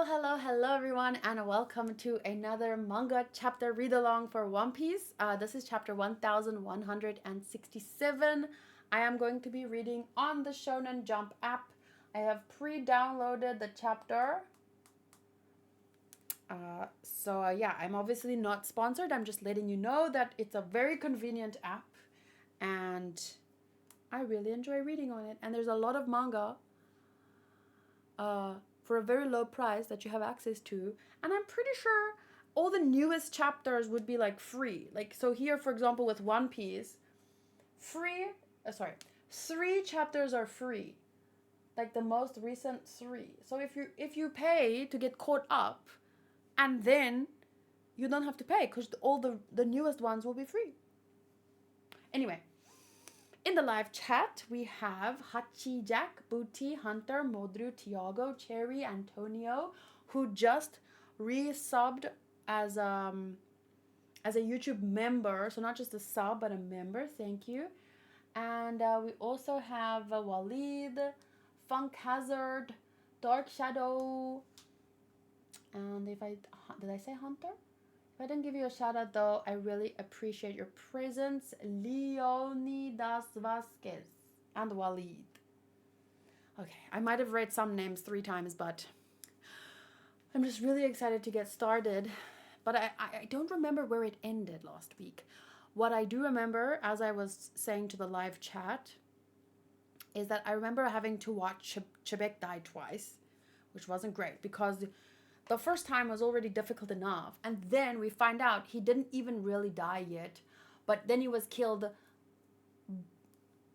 Hello, everyone, and welcome to another manga chapter read along for One Piece. This is chapter 1167. I am going to be reading on the Shonen Jump app. I have pre downloaded the chapter. Yeah, I'm obviously not sponsored. I'm just letting you know that it's a very convenient app and I really enjoy reading on it. And there's a lot of manga. For a very low price that you have access to, and I'm pretty sure all the newest chapters would be like free. Like, so here, for example, with One Piece, three chapters are free, like the most recent three. So if you pay to get caught up, and then you don't have to pay because all the newest ones will be free. Anyway, in the live chat, we have Hachi, Jack, Booty, Hunter, Modru, Tiago, Cherry, Antonio, who just resubbed as a YouTube member. So not just a sub, but a member. Thank you. And we also have Walid, Funk Hazard, Dark Shadow, and did I say Hunter? If I didn't give you a shout out though, I really appreciate your presence. Leonidas Vasquez and Walid. Okay, I might have read some names 3 times, but I'm just really excited to get started. But I don't remember where it ended last week. What I do remember, as I was saying to the live chat, is that I remember having to watch Chebek die twice, which wasn't great because the first time was already difficult enough, and then we find out he didn't even really die yet, but then he was killed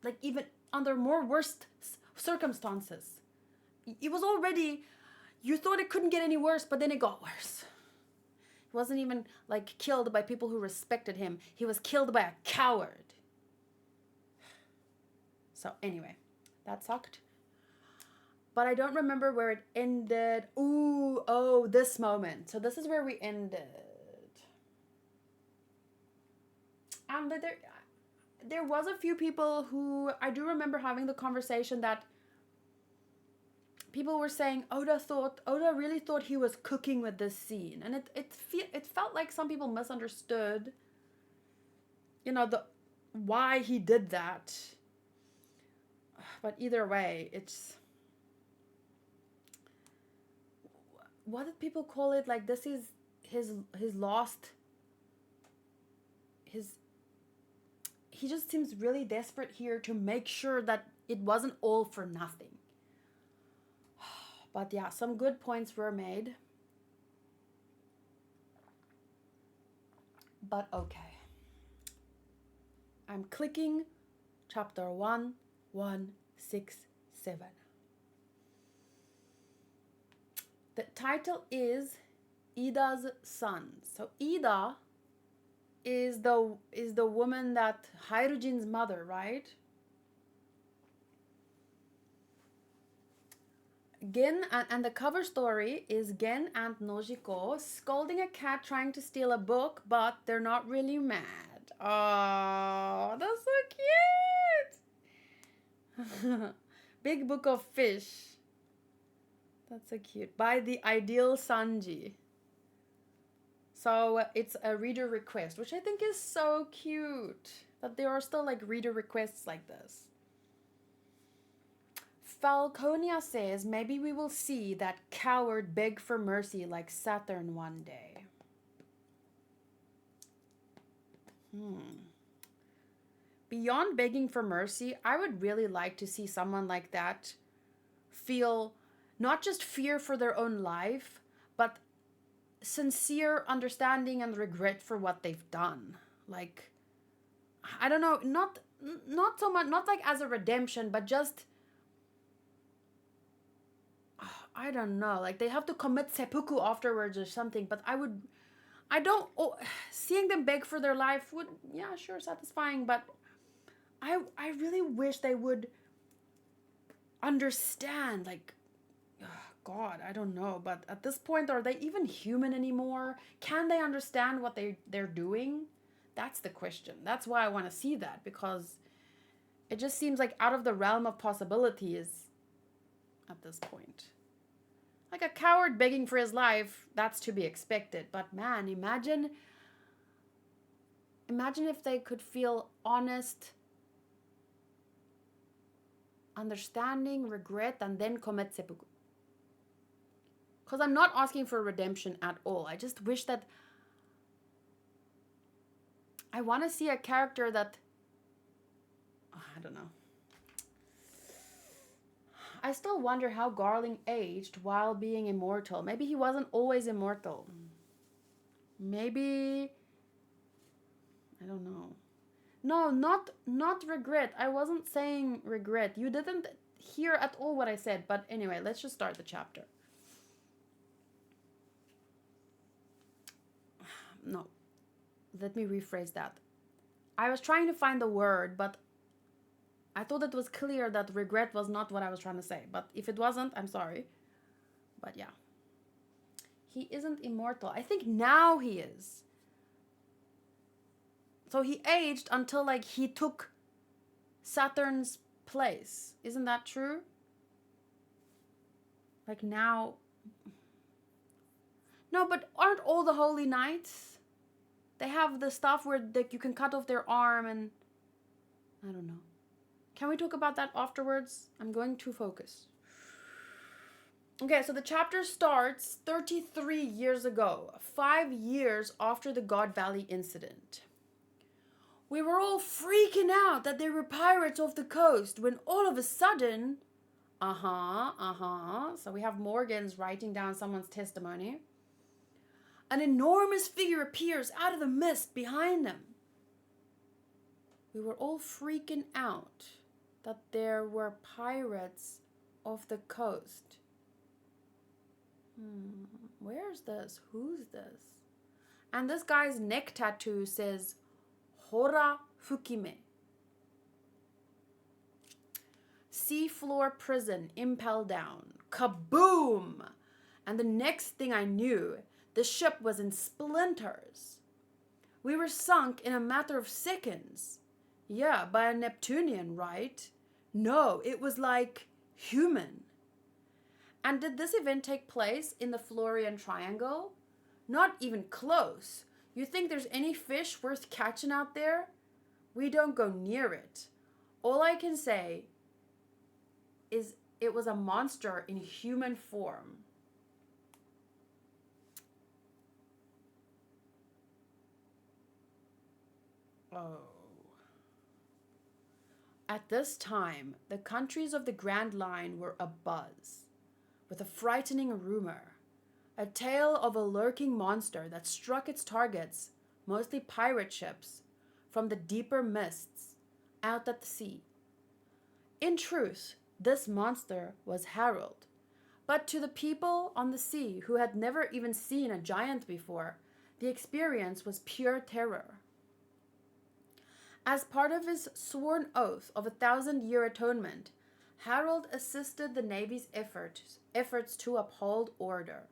like even under more worst circumstances. It was already, you thought it couldn't get any worse, but then it got worse. He wasn't even like killed by people who respected him. He was killed by a coward. So anyway, that sucked. But I don't remember where it ended. This moment. So this is where we ended. And there was a few people who, I do remember having the conversation that people were saying Oda really thought he was cooking with this scene. And it felt like some people misunderstood, why he did that. But either way, it's, what did people call it? Like, this is his lost, he just seems really desperate here to make sure that it wasn't all for nothing. But yeah, some good points were made. But okay. I'm clicking chapter 1167. The title is Ida's Son. So Ida is the woman that Hairujin's mother, right? Gen and the cover story is Gen and Nojiko scolding a cat trying to steal a book, but they're not really mad. Oh, that's so cute. Big Book of Fish. That's so cute. By the Ideal Sanji. So it's a reader request, which I think is so cute. That there are still like reader requests like this. Falconia says maybe we will see that coward beg for mercy like Saturn one day. Beyond begging for mercy, I would really like to see someone like that feel not just fear for their own life, but sincere understanding and regret for what they've done. Like, I don't know, not so much, not like as a redemption, but just, I don't know, like they have to commit seppuku afterwards or something. But seeing them beg for their life would, yeah, sure, satisfying, but I really wish they would understand, like, God, I don't know, but at this point, are they even human anymore? Can they understand what they're doing? That's the question. That's why I want to see that, because it just seems like out of the realm of possibilities at this point. Like a coward begging for his life, that's to be expected. But man, imagine if they could feel honest, understanding, regret, and then commit seppuku. Because I'm not asking for redemption at all. I just wish that I want to see a character that, I don't know. I still wonder how Garling aged while being immortal. Maybe he wasn't always immortal. Maybe, I don't know. No, not regret. I wasn't saying regret. You didn't hear at all what I said. But anyway, let's just start the chapter. No. Let me rephrase that. I was trying to find the word, but I thought it was clear that regret was not what I was trying to say. But if it wasn't, I'm sorry. But yeah. He isn't immortal. I think now he is. So he aged until like he took Saturn's place. Isn't that true? Like now. No, but aren't all the holy knights? They have the stuff where you can cut off their arm and I don't know. Can we talk about that afterwards? I'm going to focus. Okay, so the chapter starts 33 years ago, 5 years after the God Valley incident. We were all freaking out that there were pirates off the coast when all of a sudden, so we have Morgan's writing down someone's testimony. An enormous figure appears out of the mist behind them. We were all freaking out that there were pirates off the coast. Where's this? Who's this? And this guy's neck tattoo says Hora Fukime. Seafloor prison, impel down. Kaboom! And the next thing I knew, the ship was in splinters. We were sunk in a matter of seconds. Yeah, by a Neptunian, right? No, it was like human. And did this event take place in the Florian Triangle? Not even close. You think there's any fish worth catching out there? We don't go near it. All I can say is it was a monster in human form. Oh. At this time, the countries of the Grand Line were abuzz with a frightening rumor, a tale of a lurking monster that struck its targets, mostly pirate ships, from the deeper mists out at the sea. In truth, this monster was Harold, but to the people on the sea who had never even seen a giant before, the experience was pure terror. As part of his sworn oath of 1,000-year atonement, Harold assisted the Navy's efforts to uphold order.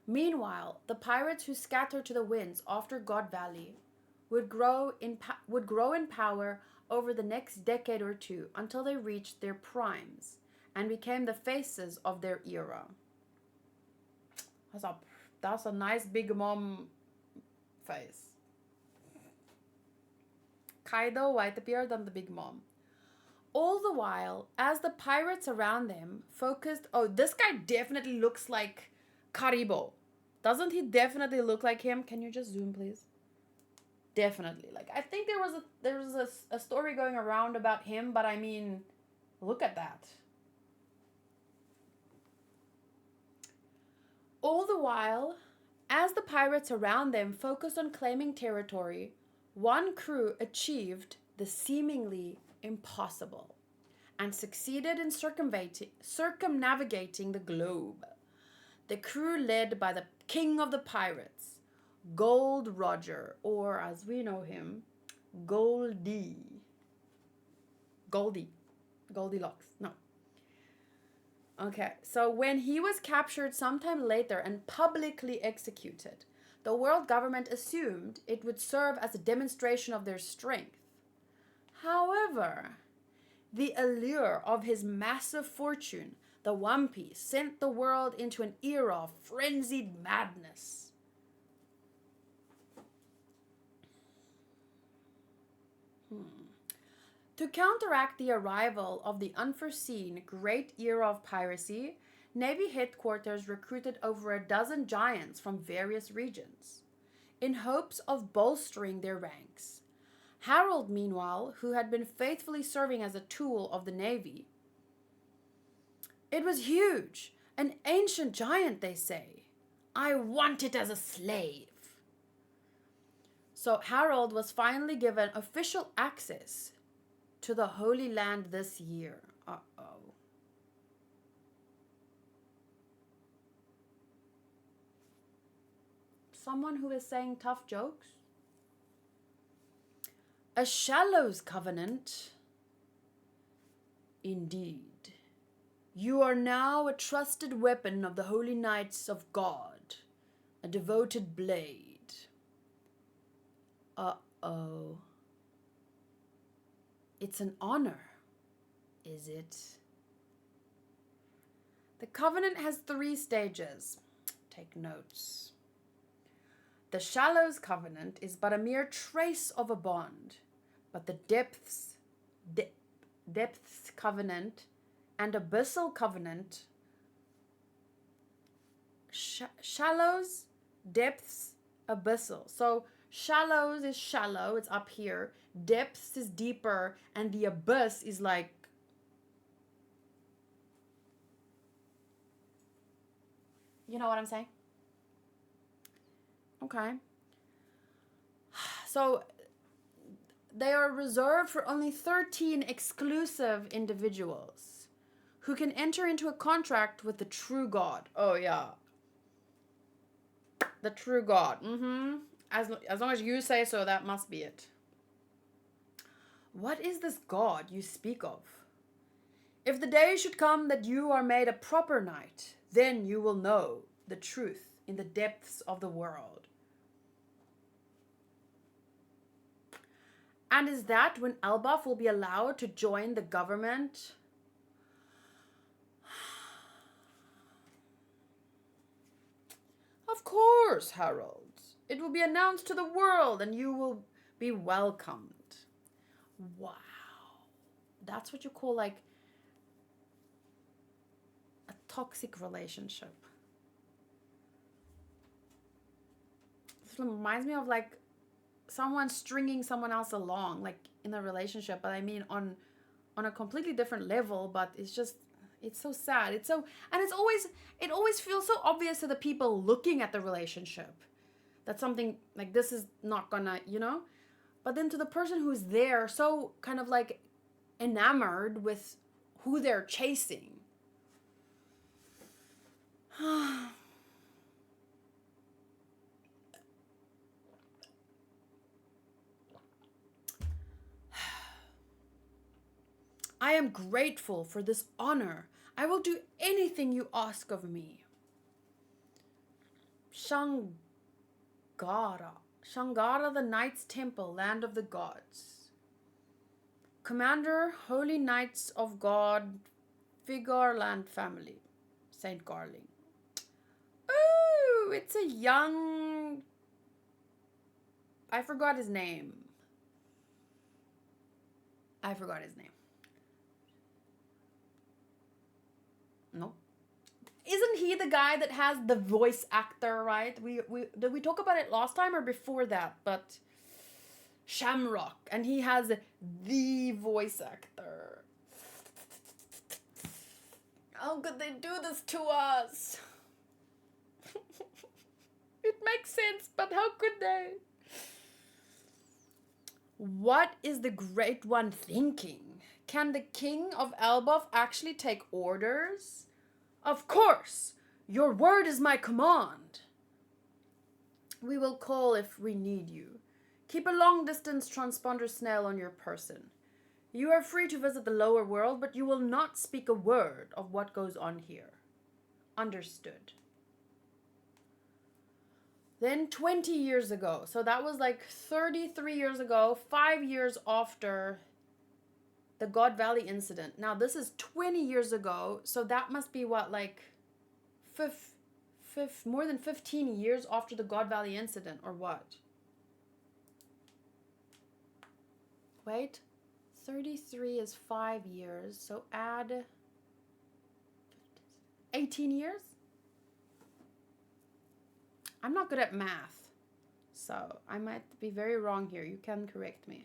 Meanwhile, the pirates who scattered to the winds after God Valley would grow in power over the next decade or two until they reached their primes and became the faces of their era. That's a nice big mom face. Kaido, Whitebeard, and the big mom. All the while, as the pirates around them focused... Oh, this guy definitely looks like Karibo. Doesn't he definitely look like him? Can you just zoom, please? Definitely. Like, I think there was a story going around about him, but I mean, look at that. All the while, as the pirates around them focused on claiming territory, one crew achieved the seemingly impossible and succeeded in circumnavigating the globe. The crew led by the king of the pirates, Gold Roger, or as we know him, Goldilocks. No. Okay, so when he was captured sometime later and publicly executed, the world government assumed it would serve as a demonstration of their strength. However, the allure of his massive fortune The One Piece sent the world into an era of frenzied madness. To counteract the arrival of the unforeseen great era of piracy, Navy headquarters recruited over a dozen giants from various regions, in hopes of bolstering their ranks. Harold, meanwhile, who had been faithfully serving as a tool of the Navy. It was huge, an ancient giant, they say. I want it as a slave. So Harold was finally given official access to the Holy Land this year. Uh-oh. Someone who is saying tough jokes? A Shallows covenant? Indeed. You are now a trusted weapon of the Holy Knights of God, a devoted blade. Uh-oh. It's an honor, is it? The covenant has 3 stages. Take notes. The Shallows covenant is but a mere trace of a bond, but the depths covenant and abyssal covenant, shallows, depths, abyssal. So shallows is shallow, it's up here. Depths is deeper, and the abyss is like, you know what I'm saying? Okay. So they are reserved for only 13 exclusive individuals who can enter into a contract with the true God. Oh, yeah. The true God. As long as you say so, that must be it. What is this God you speak of? If the day should come that you are made a proper knight, then you will know the truth in the depths of the world. And is that when Elbaf will be allowed to join the government? Of course, Harold. It will be announced to the world and you will be welcomed. Wow. That's what you call like a toxic relationship. This reminds me of like someone stringing someone else along, like in a relationship, but I mean on a completely different level, but it's so sad. It always feels so obvious to the people looking at the relationship that something like this is not gonna, but then to the person who's there, so kind of like enamored with who they're chasing. I am grateful for this honor. I will do anything you ask of me. Shangara, the Knights Temple, land of the gods. Commander, Holy Knights of God, Figarland family, St. Garling. Ooh, it's a young... I forgot his name. No. Isn't he the guy that has the voice actor, right? Did we talk about it last time or before that? But Shamrock, and he has the voice actor. How could they do this to us? It makes sense, but how could they? What is the Great One thinking? Can the King of Elbaf actually take orders? Of course! Your word is my command. We will call if we need you. Keep a long-distance transponder snail on your person. You are free to visit the lower world, but you will not speak a word of what goes on here. Understood. Then 20 years ago, so that was like 33 years ago, 5 years after The God Valley incident. Now, this is 20 years ago, so that must be what, like, more than 15 years after the God Valley incident, or what? Wait, 33 is 5 years, so add 18 years? I'm not good at math, so I might be very wrong here. You can correct me.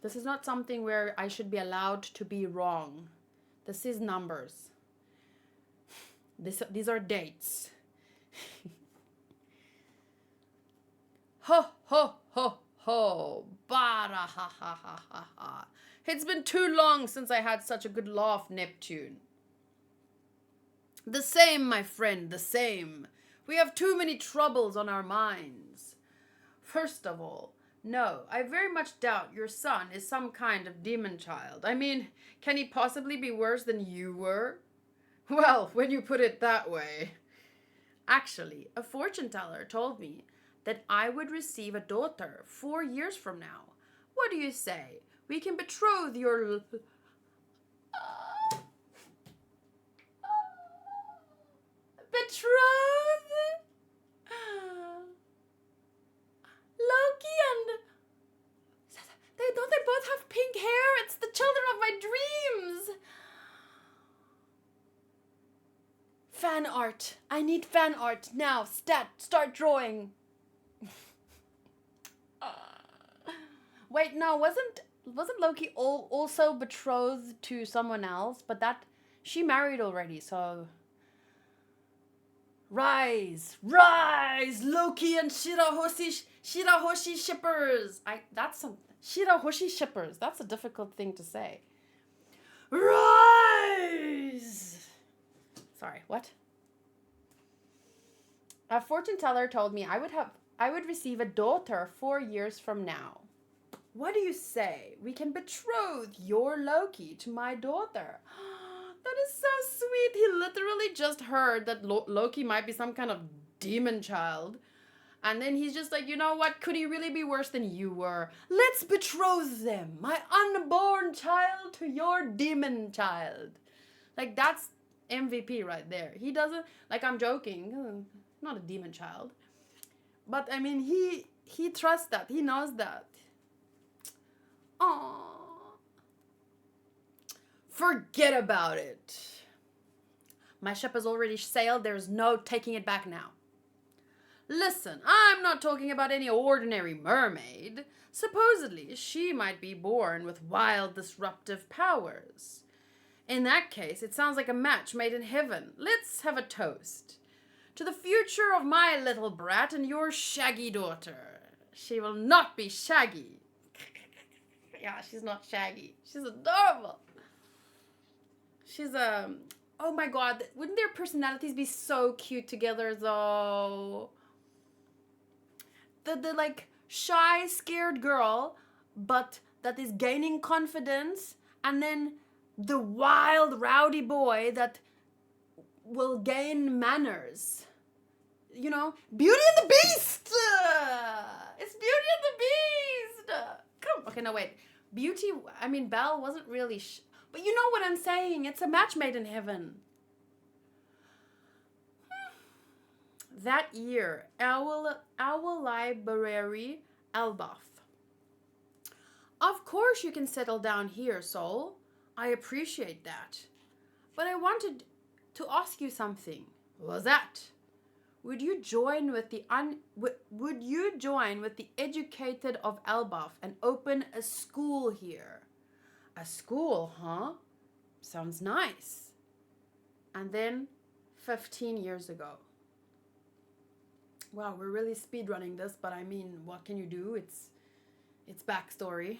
This is not something where I should be allowed to be wrong. This is numbers. These are dates. Ho, ho, ho, ho. Bara, ha, ha, ha, ha, ha. It's been too long since I had such a good laugh, Neptune. The same, my friend, the same. We have too many troubles on our minds. First of all, no, I very much doubt your son is some kind of demon child. I mean, can he possibly be worse than you were? Well, when you put it that way. Actually, a fortune teller told me that I would receive a daughter 4 years from now. What do you say? We can betroth your... Betroth? Loki and... Don't they both have pink hair? It's the children of my dreams. Fan art. I need fan art now. Start drawing. Wait, no, wasn't Loki also betrothed to someone else? But that she married already, so... Rise, Loki and Shirahoshi shippers. Shirahoshi shippers. That's a difficult thing to say. Rise. Sorry, what? A fortune teller told me I would receive a daughter 4 years from now. What do you say? We can betroth your Loki to my daughter. That is so sweet. He literally just heard that Loki might be some kind of demon child. And then he's just like, you know what? Could he really be worse than you were? Let's betroth them. My unborn child to your demon child. Like, that's MVP right there. He doesn't, like, I'm joking. Not a demon child. But, I mean, he trusts that. He knows that. Aww. Forget about it. My ship has already sailed. There's no taking it back now. Listen, I'm not talking about any ordinary mermaid. Supposedly, she might be born with wild, disruptive powers. In that case, it sounds like a match made in heaven. Let's have a toast. To the future of my little brat and your shaggy daughter. She will not be shaggy. Yeah, she's not shaggy. She's adorable. She's oh my god, wouldn't their personalities be so cute together though? The like shy, scared girl, but that is gaining confidence, and then the wild, rowdy boy that will gain manners. You know, Beauty and the Beast! It's Beauty and the Beast! Come, okay, no wait. Belle wasn't really... But you know what I'm saying. It's a match made in heaven. That year, our library, Elbaf. Of course you can settle down here, Soul. I appreciate that. But I wanted to ask you something. What was that? Would you join with the educated of Elbaf and open a school here? A school, huh? Sounds nice. And then 15 years ago. Wow, we're really speedrunning this, but I mean, what can you do? It's backstory.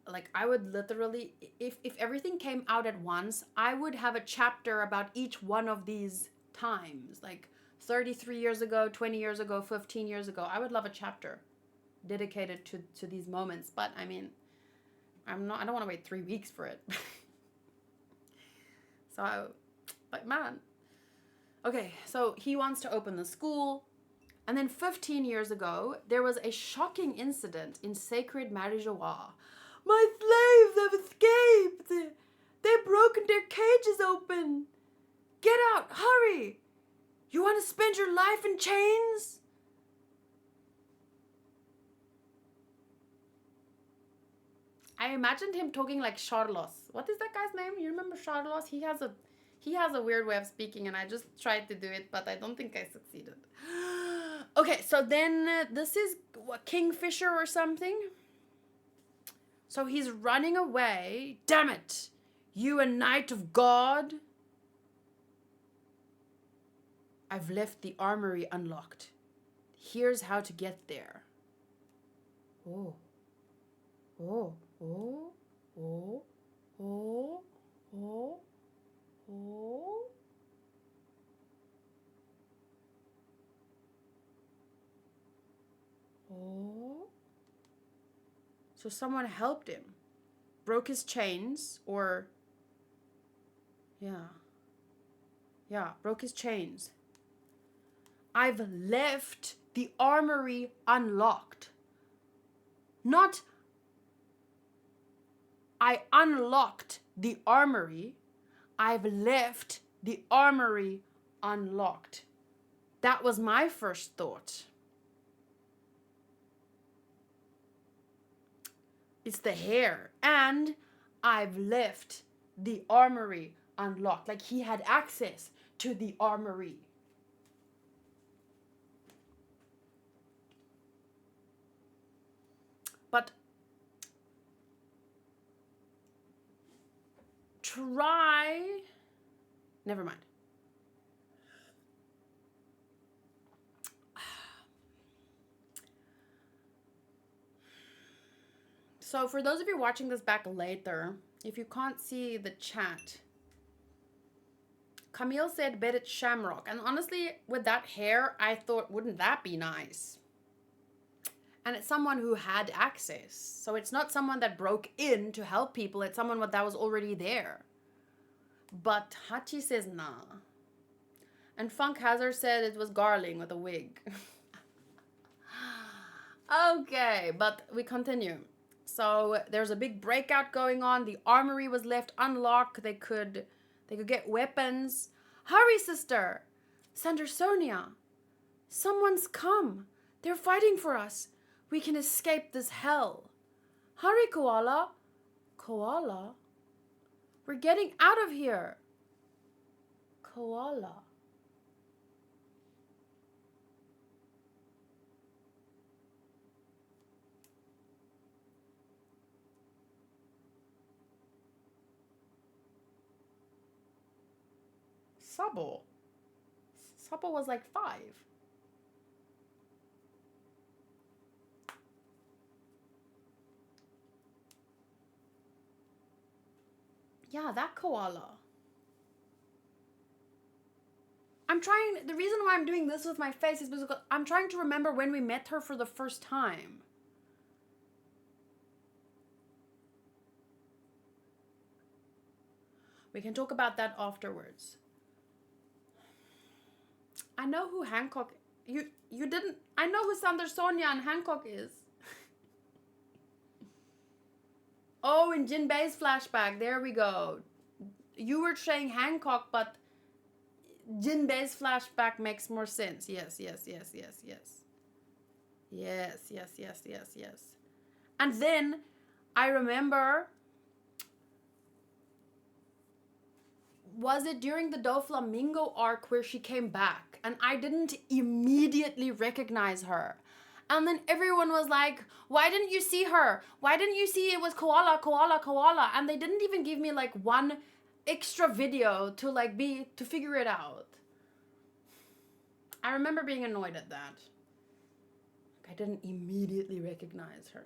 Like, I would literally, if everything came out at once, I would have a chapter about each one of these times. Like 33 years ago, 20 years ago, 15 years ago. I would love a chapter dedicated to these moments. But I mean, I don't want to wait 3 weeks for it. But man. Okay, so he wants to open the school. And then 15 years ago, there was a shocking incident in sacred Marijoa. My slaves have escaped! They've broken their cages open! Get out, hurry! You want to spend your life in chains? I imagined him talking like Charlos. What is that guy's name? You remember Charlos? He has a weird way of speaking, and I just tried to do it, but I don't think I succeeded. Okay, so then this is what, Kingfisher or something? So he's running away. Damn it! You a knight of God? I've left the armory unlocked. Here's how to get there. Oh. Oh. Oh. Oh. Oh. Oh. Oh. Oh. So someone helped him. Broke his chains, or... Yeah, broke his chains. I've left the armory unlocked. Not I unlocked the armory. I've left the armory unlocked. That was my first thought. It's the hair. And I've left the armory unlocked. Like he had access to the armory. But never mind. So for those of you watching this back later, if you can't see the chat, Camille said bet it's Shamrock. And honestly, with that hair, I thought, wouldn't that be nice? And it's someone who had access. So it's not someone that broke in to help people. It's someone that was already there. But Hachi says nah. And Funk Hazard said it was Garling with a wig. Okay, but we continue. So there's a big breakout going on. The armory was left unlocked. They could get weapons. Hurry, sister! Sandersonia! Someone's come. They're fighting for us. We can escape this hell. Hurry, Koala! Koala? We're getting out of here. Koala. Sabo. Sabo was like 5. Yeah, that koala. The reason why I'm doing this with my face is because I'm trying to remember when we met her for the first time. We can talk about that afterwards. I know who Hancock... You didn't... I know who Sandersonia and Hancock is. Oh, in Jinbei's flashback. There we go. You were saying Hancock, but Jinbei's flashback makes more sense. Yes. Yes. And then I remember... Was it during the Doflamingo arc where she came back? And I didn't immediately recognize her. And then everyone was like, why didn't you see her? Why didn't you see it was koala, koala, koala? And they didn't even give me like one extra video to figure it out. I remember being annoyed at that. I didn't immediately recognize her.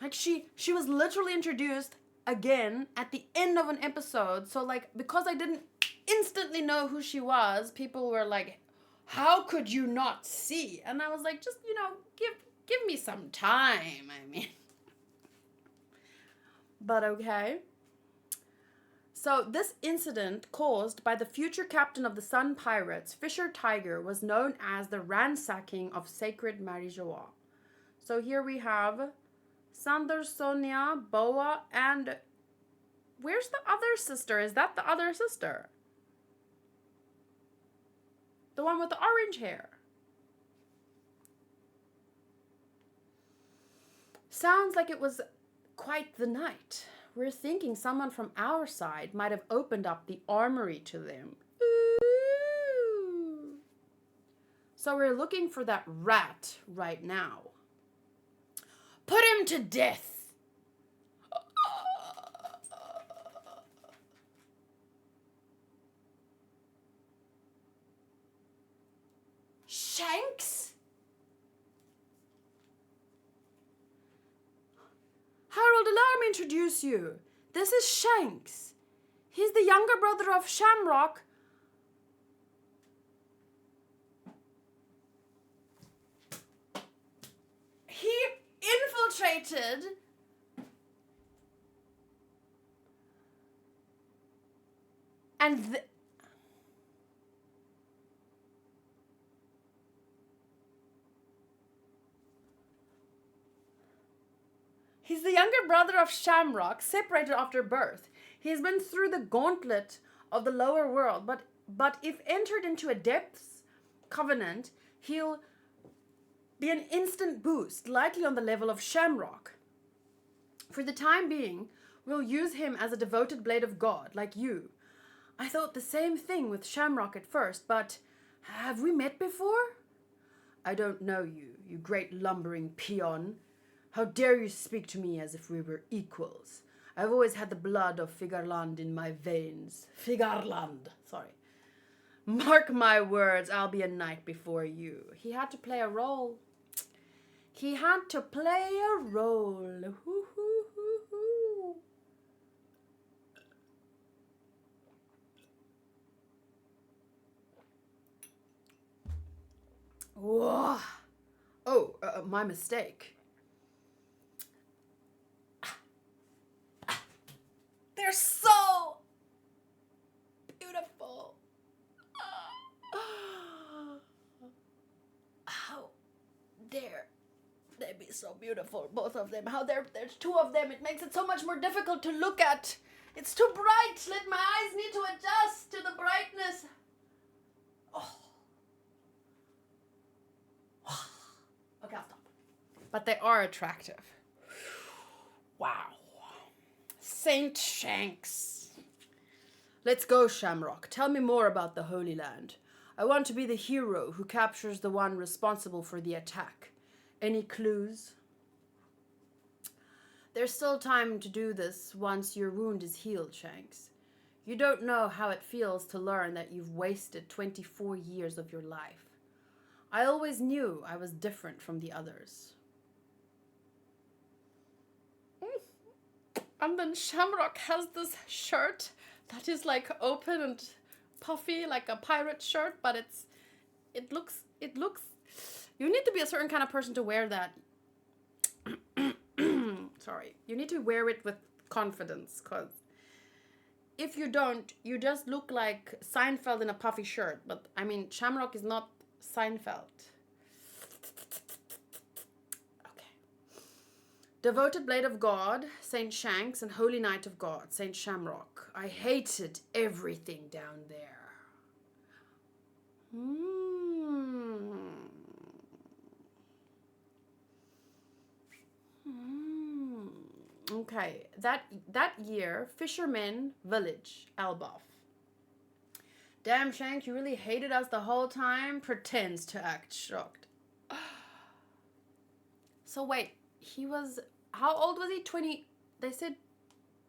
Like she was literally introduced again at the end of an episode. So like, because I didn't instantly know who she was, people were like, how could you not see? And I was like, just, give me some time. I mean, but okay. So this incident caused by the future captain of the Sun Pirates, Fisher Tiger, was known as the ransacking of sacred Marijoa. So here we have Sander, Sonia, Boa, and where's the other sister? Is that the other sister? The one with the orange hair. Sounds like it was quite the night. We're thinking someone from our side might have opened up the armory to them. Ooh. So we're looking for that rat right now. Put him to death. Shanks? Harold, allow me to introduce you. This is Shanks. He's the younger brother of Shamrock. He infiltrated and he's the younger brother of Shamrock, separated after birth. He's been through the gauntlet of the lower world, but if entered into a depths covenant, he'll be an instant boost, likely on the level of Shamrock. For the time being, we'll use him as a devoted blade of God, like you. I thought the same thing with Shamrock at first, but have we met before? I don't know you, you great lumbering peon. How dare you speak to me as if we were equals? I've always had the blood of Figarland in my veins. Figarland, sorry. Mark my words, I'll be a knight before you. He had to play a role. He had to play a role. Hoo, hoo, hoo, hoo. Whoa. Oh, my mistake. They're so beautiful. How dare they be so beautiful, both of them. How there's two of them. It makes it so much more difficult to look at. It's too bright. My eyes need to adjust to the brightness. Oh. Okay, I'll stop. But they are attractive. Wow. Saint Shanks. Let's go, Shamrock. Tell me more about the Holy Land. I want to be the hero who captures the one responsible for the attack. Any clues? There's still time to do this once your wound is healed, Shanks. You don't know how it feels to learn that you've wasted 24 years of your life. I always knew I was different from the others. And then Shamrock has this shirt that is like open and puffy, like a pirate shirt, but it looks, you need to be a certain kind of person to wear that. Sorry. You need to wear it with confidence, because if you don't, you just look like Seinfeld in a puffy shirt. But, I mean, Shamrock is not Seinfeld. Okay. Devoted Blade of God, Saint Shanks, and Holy Knight of God, Saint Shamrock. I hated everything down there. Okay, that year, Fisherman Village, Elbaf. Damn, Shank, you really hated us the whole time? Pretends to act shocked. So wait, he was, how old was he? 20, they said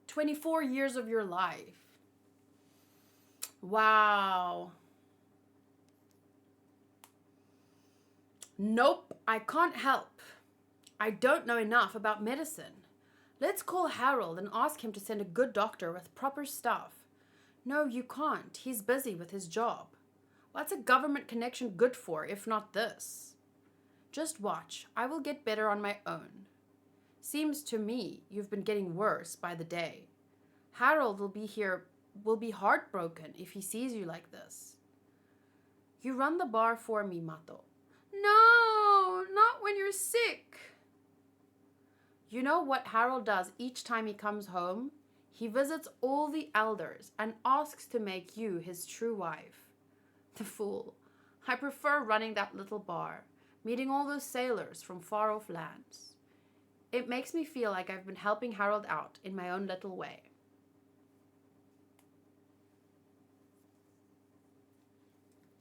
24 years of your life. Wow. Nope, I can't help. I don't know enough about medicine. Let's call Harold and ask him to send a good doctor with proper stuff. No, you can't. He's busy with his job. What's a government connection good for, if not this? Just watch. I will get better on my own. Seems to me you've been getting worse by the day. Harold will be here will be heartbroken if he sees you like this. You run the bar for me, Mato. No, not when you're sick. You know what Harold does each time he comes home? He visits all the elders and asks to make you his true wife. The fool. I prefer running that little bar, meeting all those sailors from far off lands. It makes me feel like I've been helping Harold out in my own little way.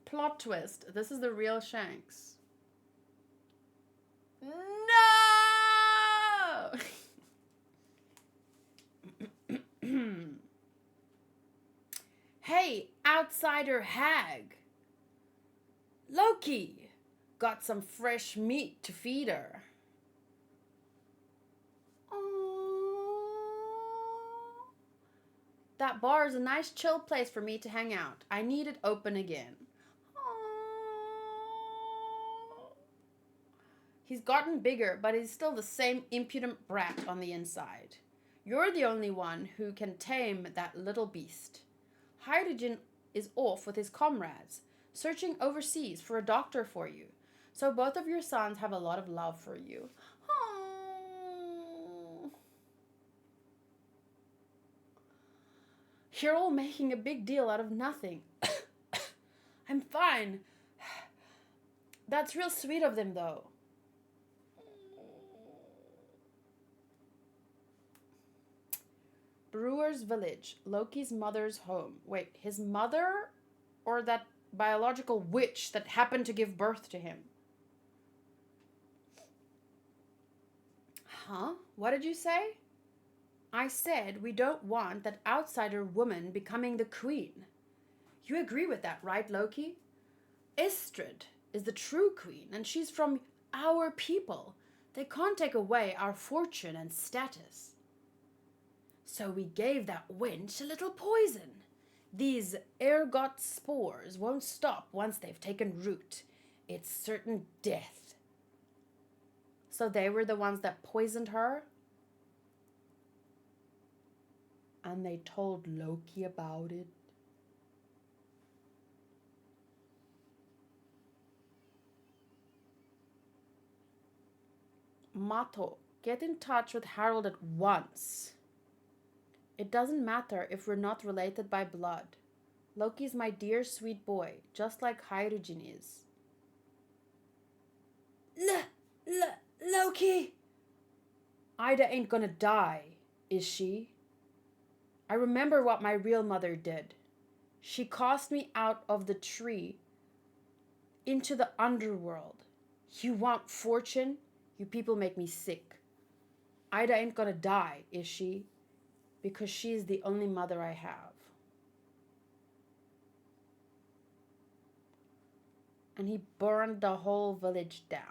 Plot twist. This is the real Shanks. No! Hey, outsider hag. Loki! Got some fresh meat to feed her. That bar is a nice chill place for me to hang out. I need it open again. He's gotten bigger, but he's still the same impudent brat on the inside. You're the only one who can tame that little beast. Hydrogen is off with his comrades, searching overseas for a doctor for you. So both of your sons have a lot of love for you. You're all making a big deal out of nothing. I'm fine. That's real sweet of them, though. Brewer's village, Loki's mother's home. Wait, his mother or that biological witch that happened to give birth to him? Huh? What did you say? I said we don't want that outsider woman becoming the queen. You agree with that, right, Loki? Istrid is the true queen, and she's from our people. They can't take away our fortune and status. So we gave that wench a little poison. These ergot spores won't stop once they've taken root. It's certain death. So they were the ones that poisoned her? And they told Loki about it? Mato, get in touch with Harold at once. It doesn't matter if we're not related by blood. Loki's my dear sweet boy, just like Hydrogen is. Loki! Ida ain't gonna die, is she? I remember what my real mother did. She cast me out of the tree into the underworld. You want fortune? You people make me sick. Ida ain't gonna die, is she? Because she's the only mother I have. And he burned the whole village down.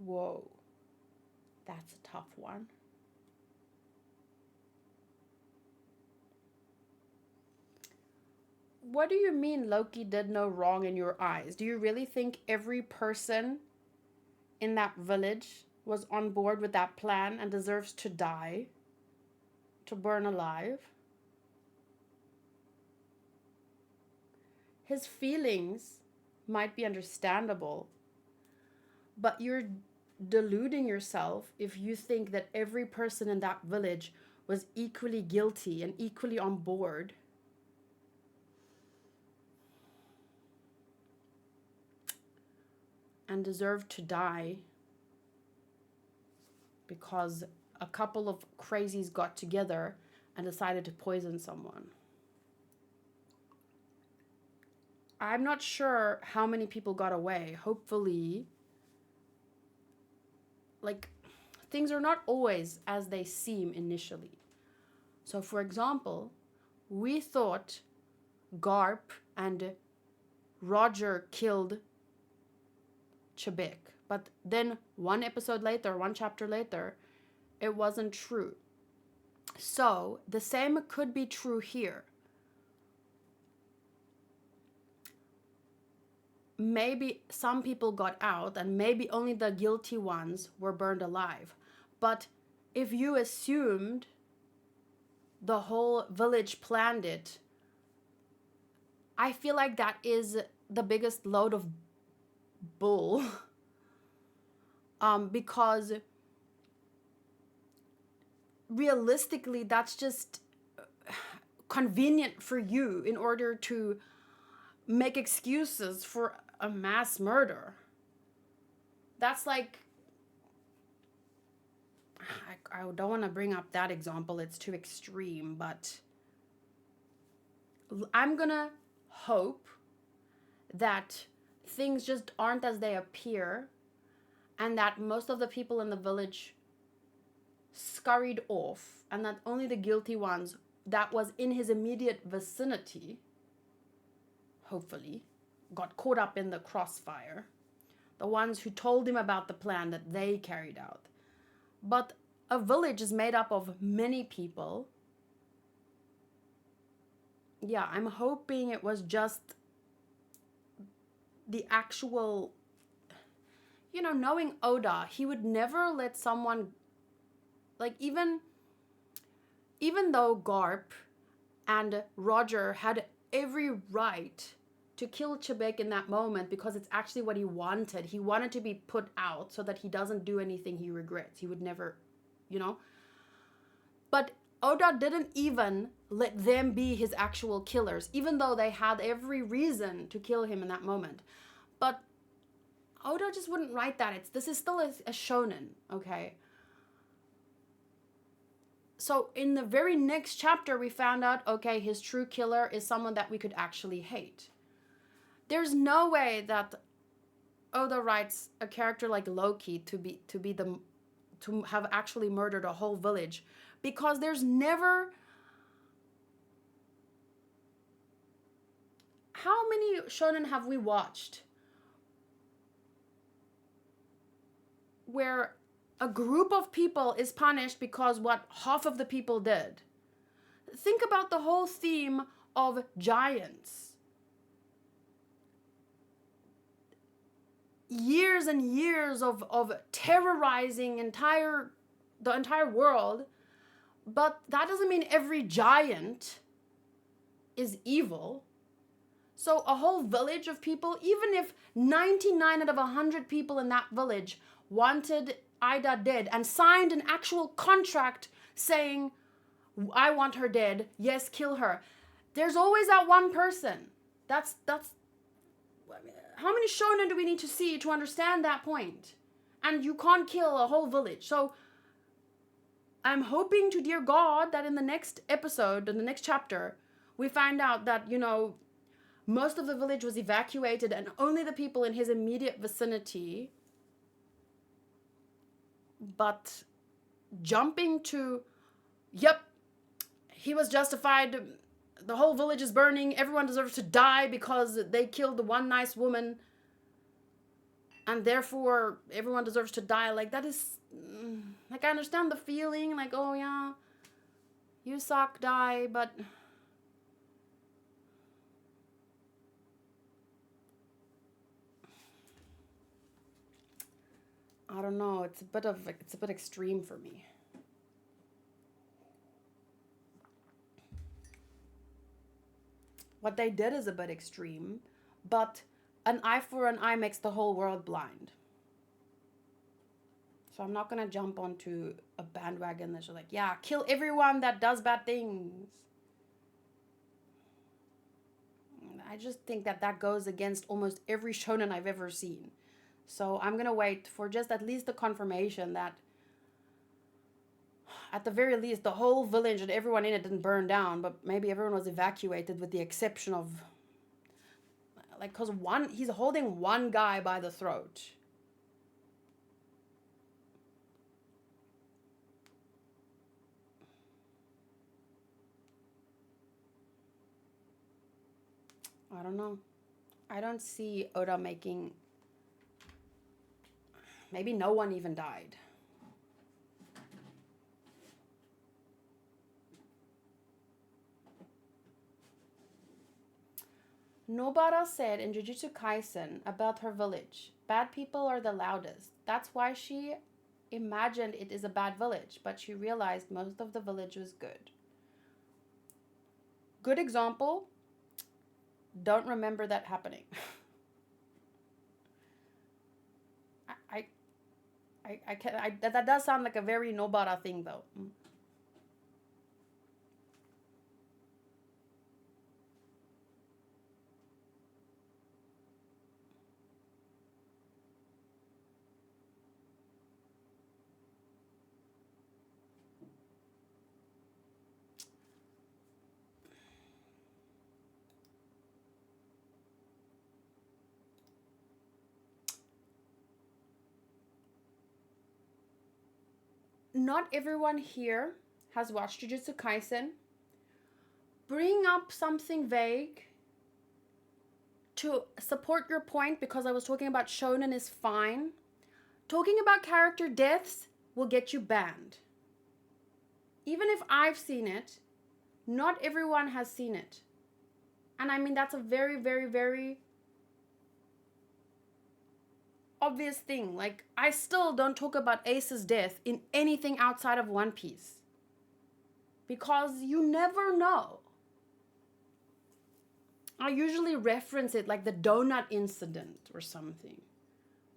Whoa, that's a tough one. What do you mean Loki did no wrong in your eyes? Do you really think every person in that village was on board with that plan and deserves to die? To burn alive? His feelings might be understandable, but you're deluding yourself if you think that every person in that village was equally guilty and equally on board. And deserved to die because a couple of crazies got together and decided to poison someone. I'm not sure how many people got away. Hopefully, things are not always as they seem initially. So, for example, we thought Garp and Roger killed Chebek. But then one episode later, one chapter later, it wasn't true. So the same could be true here. Maybe some people got out and maybe only the guilty ones were burned alive. But if you assumed the whole village planned it, I feel like that is the biggest load of bull. Because realistically, that's just convenient for you in order to make excuses for a mass murder. That's like, I don't want to bring up that example, it's too extreme, but I'm gonna hope that things just aren't as they appear, and that most of the people in the village scurried off, and that only the guilty ones that was in his immediate vicinity, hopefully, got caught up in the crossfire. The ones who told him about the plan that they carried out. But a village is made up of many people. Yeah, I'm hoping it was just the actual, knowing Oda, he would never let someone, like, even though Garp and Roger had every right to kill Chebek in that moment because it's actually what he wanted. He wanted to be put out so that he doesn't do anything he regrets. He would never, But Oda didn't even let them be his actual killers, even though they had every reason to kill him in that moment. But Oda just wouldn't write that. This is still a shonen, okay? So in the very next chapter, we found out, okay, his true killer is someone that we could actually hate. There's no way that Oda writes a character like Loki to have actually murdered a whole village, because there's never. How many shonen have we watched where a group of people is punished because what half of the people did? Think about the whole theme of giants. Years and years of terrorizing the entire world, but that doesn't mean every giant is evil. So a whole village of people, even if 99 out of 100 people in that village wanted Ida dead and signed an actual contract saying, I want her dead, yes, kill her, there's always that one person. That's how many shonen do we need to see to understand that point? And you can't kill a whole village. So I'm hoping to dear God that in the next episode, in the next chapter, we find out that, most of the village was evacuated and only the people in his immediate vicinity. But jumping to, yep, he was justified, the whole village is burning, everyone deserves to die because they killed the one nice woman, and therefore everyone deserves to die. Like, that is, like, I understand the feeling, like, oh yeah, you suck, die, but I don't know, it's a bit extreme for me. What they did is a bit extreme, but an eye for an eye makes the whole world blind. So I'm not going to jump onto a bandwagon that's like, yeah, kill everyone that does bad things. I just think that goes against almost every shonen I've ever seen. So I'm going to wait for just at least the confirmation that at the very least, the whole village and everyone in it didn't burn down, but maybe everyone was evacuated with the exception of, like, because he's holding one guy by the throat. I don't know. I don't see Oda making Maybe no one even died. Nobara said in Jujutsu Kaisen about her village, bad people are the loudest. That's why she imagined it is a bad village, but she realized most of the village was good. Good example. Don't remember that happening. That does sound like a very Nobara thing, though. Not everyone here has watched Jujutsu Kaisen. Bring up something vague to support your point, because I was talking about shonen is fine. Talking about character deaths will get you banned. Even if I've seen it, not everyone has seen it. And I mean, that's a very, very, very obvious thing. Like, I still don't talk about Ace's death in anything outside of One Piece. Because you never know. I usually reference it like the donut incident or something.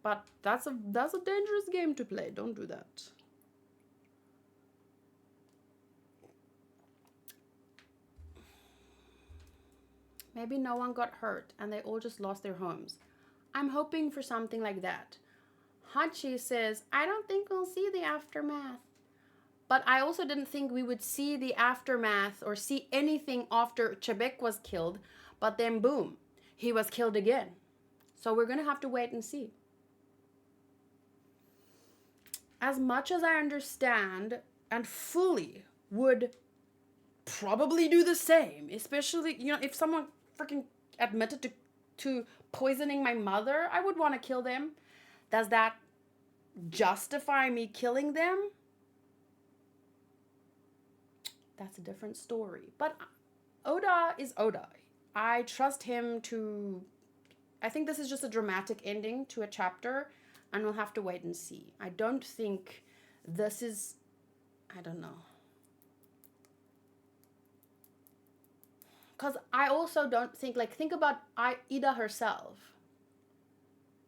But that's a dangerous game to play. Don't do that. Maybe no one got hurt and they all just lost their homes. I'm hoping for something like that. Hachi says, I don't think we'll see the aftermath. But I also didn't think we would see the aftermath or see anything after Chebek was killed. But then boom, he was killed again. So we're going to have to wait and see. As much as I understand and fully would probably do the same, especially, if someone freaking admitted to poisoning my mother, I would want to kill them. Does that justify me killing them? That's a different story. But Oda is Oda. I trust him to... I think this is just a dramatic ending to a chapter, and we'll have to wait and see. I don't think this is... I don't know. Because I also don't think... think about Ida herself.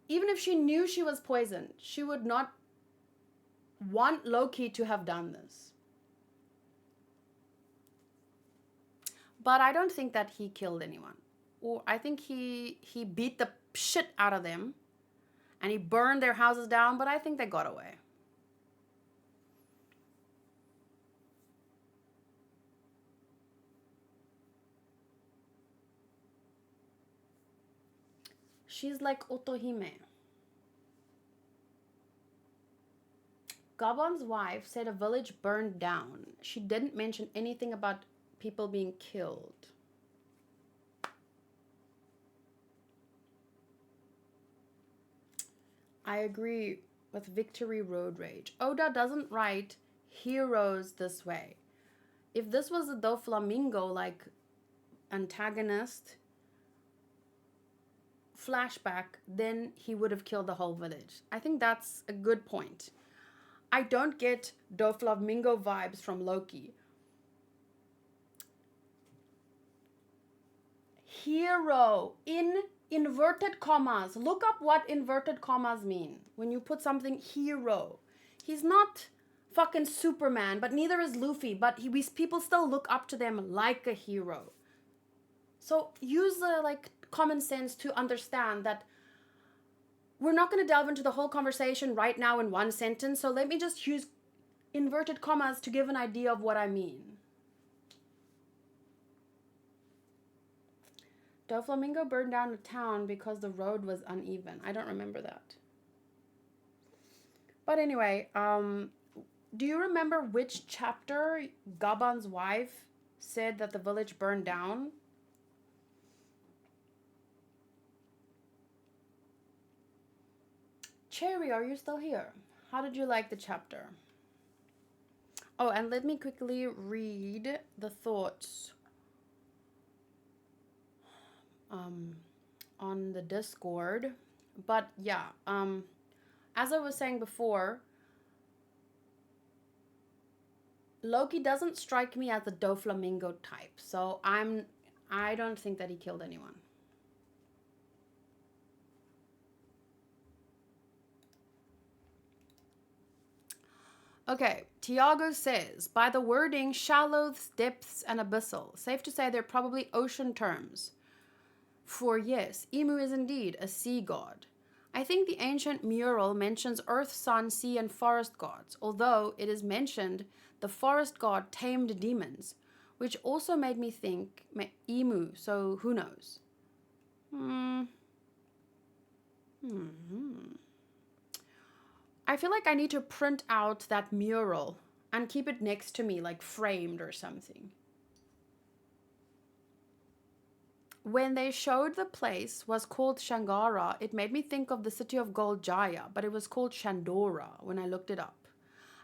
Even if she knew she was poisoned, she would not want Loki to have done this. But I don't think that he killed anyone. Or I think he beat the shit out of them. And he burned their houses down, but I think they got away. She's like Otohime. Gabon's wife said a village burned down. She didn't mention anything about people being killed. I agree with Victory Road Rage. Oda doesn't write heroes this way. If this was a Doflamingo antagonist flashback, then he would have killed the whole village. I think that's a good point. I don't get Doflamingo vibes from Loki. Hero in inverted commas. Look up what inverted commas mean when you put something hero. He's not fucking Superman, but neither is Luffy, but people still look up to them like a hero. So use common sense to understand that we're not going to delve into the whole conversation right now in one sentence, so let me just use inverted commas to give an idea of what I mean. Doflamingo burned down a town because the road was uneven. I don't remember that. But anyway, do you remember which chapter Gabon's wife said that the village burned down? Cherry, are you still here? How did you like the chapter? Oh, and let me quickly read the thoughts on the Discord. But yeah, as I was saying before, Loki doesn't strike me as the Doflamingo type, so I don't think that he killed anyone. Okay, Tiago says, by the wording shallows, depths, and abyssal, safe to say they're probably ocean terms. For yes, Emu is indeed a sea god. I think the ancient mural mentions earth, sun, sea, and forest gods, although it is mentioned the forest god tamed demons, which also made me think Emu, so who knows? I feel like I need to print out that mural and keep it next to me, like framed or something. When they showed the place was called Shangara, it made me think of the city of gold Jaya, but it was called Shandora when I looked it up.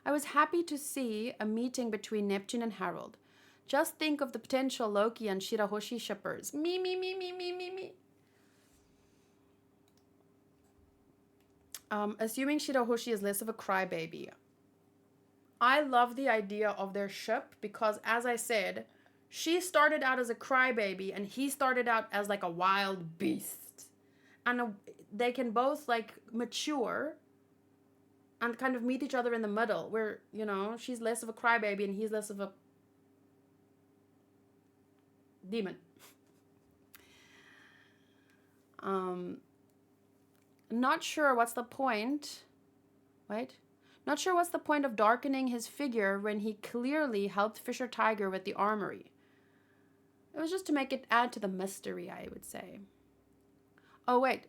I was happy to see a meeting between Neptune and Harold. Just think of the potential Loki and Shirahoshi shippers. Me, me, me, me, me, me, me. Assuming Shirahoshi is less of a crybaby. I love the idea of their ship because, as I said, she started out as a crybaby and he started out as like a wild beast. And they can both like mature and kind of meet each other in the middle where, you know, she's less of a crybaby and he's less of a demon. Not sure what's the point. Wait. Not sure what's the point of darkening his figure when he clearly helped Fisher Tiger with the armory. It was just to make it add to the mystery, I would say. Oh, wait.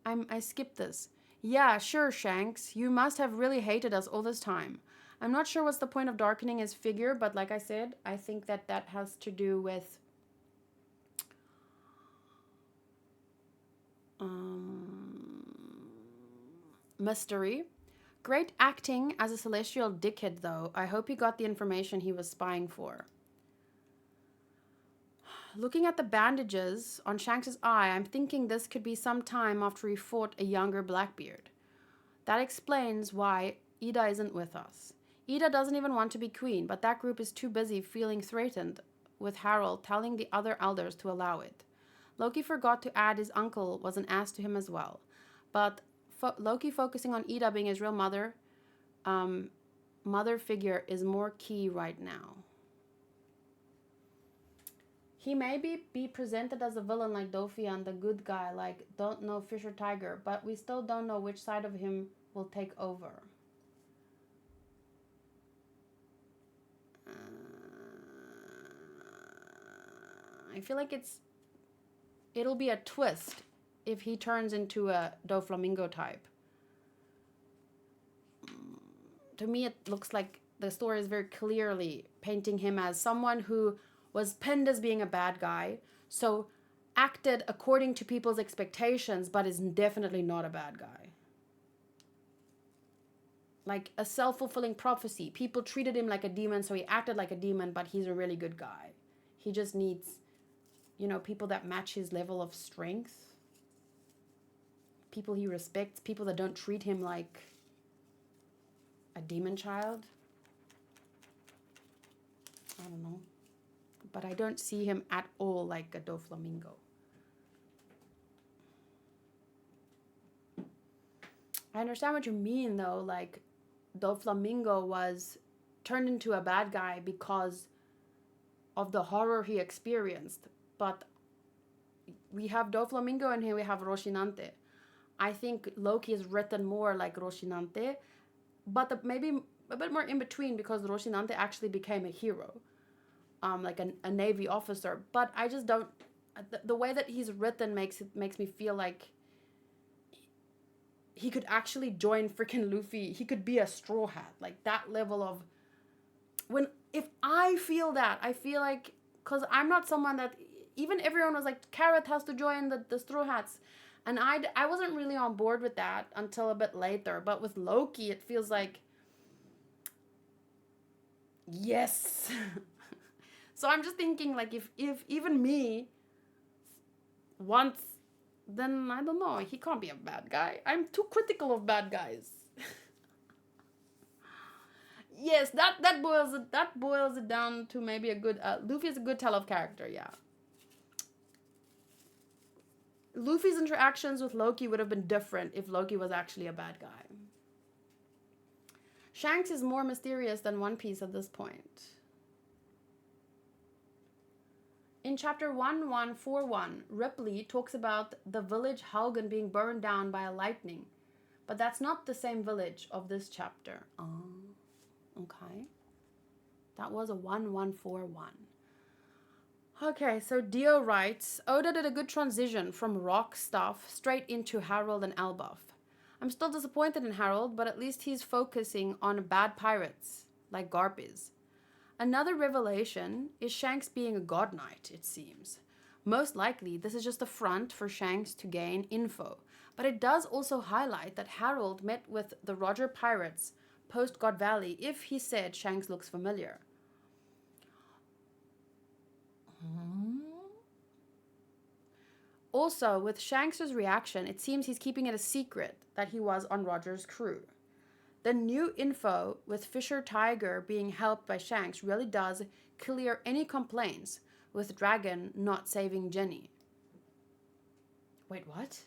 I skipped this. Yeah, sure, Shanks. You must have really hated us all this time. I'm not sure what's the point of darkening his figure, but like I said, I think that has to do with mystery. Great acting as a celestial dickhead, though. I hope he got the information he was spying for. Looking at the bandages on Shanks' eye, I'm thinking this could be some time after he fought a younger Blackbeard. That explains why Ida isn't with us. Ida doesn't even want to be queen, but that group is too busy feeling threatened with Harold telling the other elders to allow it. Loki forgot to add his uncle was an ass to him as well. But Loki focusing on Ida being his real mother figure is more key right now. He may be presented as a villain like Dofi and the good guy like don't know Fisher Tiger, but we still don't know which side of him will take over. I feel like it'll be a twist if he turns into a Doflamingo type. To me, it looks like the story is very clearly painting him as someone who was pinned as being a bad guy, so acted according to people's expectations, but is definitely not a bad guy. Like a self-fulfilling prophecy. People treated him like a demon, so he acted like a demon, but he's a really good guy. He just needs, you know, people that match his level of strength. People he respects, people that don't treat him like a demon child. I don't know. But I don't see him at all like a Doflamingo. I understand what you mean, though. Like, Doflamingo was turned into a bad guy because of the horror he experienced. But we have Doflamingo and here we have Rocinante. I think Loki is written more like Rocinante, but maybe a bit more in between because Rocinante actually became a hero. Like a Navy officer. But I just don't... The way that he's written makes me feel like he could actually join freaking Luffy. He could be a Straw Hat. Like, that level of... If I feel that, I feel like... Because I'm not someone that... Even everyone was like, Carrot has to join the Straw Hats. And I wasn't really on board with that until a bit later. But with Loki, it feels like, yes. So I'm just thinking, like, if even me wants, then I don't know. He can't be a bad guy. I'm too critical of bad guys. Yes, that boils it down to maybe a good. Luffy is a good tell of character. Yeah. Luffy's interactions with Loki would have been different if Loki was actually a bad guy. Shanks is more mysterious than One Piece at this point. In chapter 1141, Ripley talks about the village Haugen being burned down by a lightning. But that's not the same village of this chapter. Oh, okay. That was a 1141. Okay, so Dio writes, Oda did a good transition from rock stuff straight into Harold and Elbaf. I'm still disappointed in Harold, but at least he's focusing on bad pirates, like Garp is. Another revelation is Shanks being a god knight, it seems. Most likely, this is just a front for Shanks to gain info, but it does also highlight that Harold met with the Roger pirates post God Valley if he said Shanks looks familiar. Also, with Shanks' reaction, it seems he's keeping it a secret that he was on Roger's crew. The new info with Fisher Tiger being helped by Shanks really does clear any complaints with Dragon not saving Jenny. Wait, what?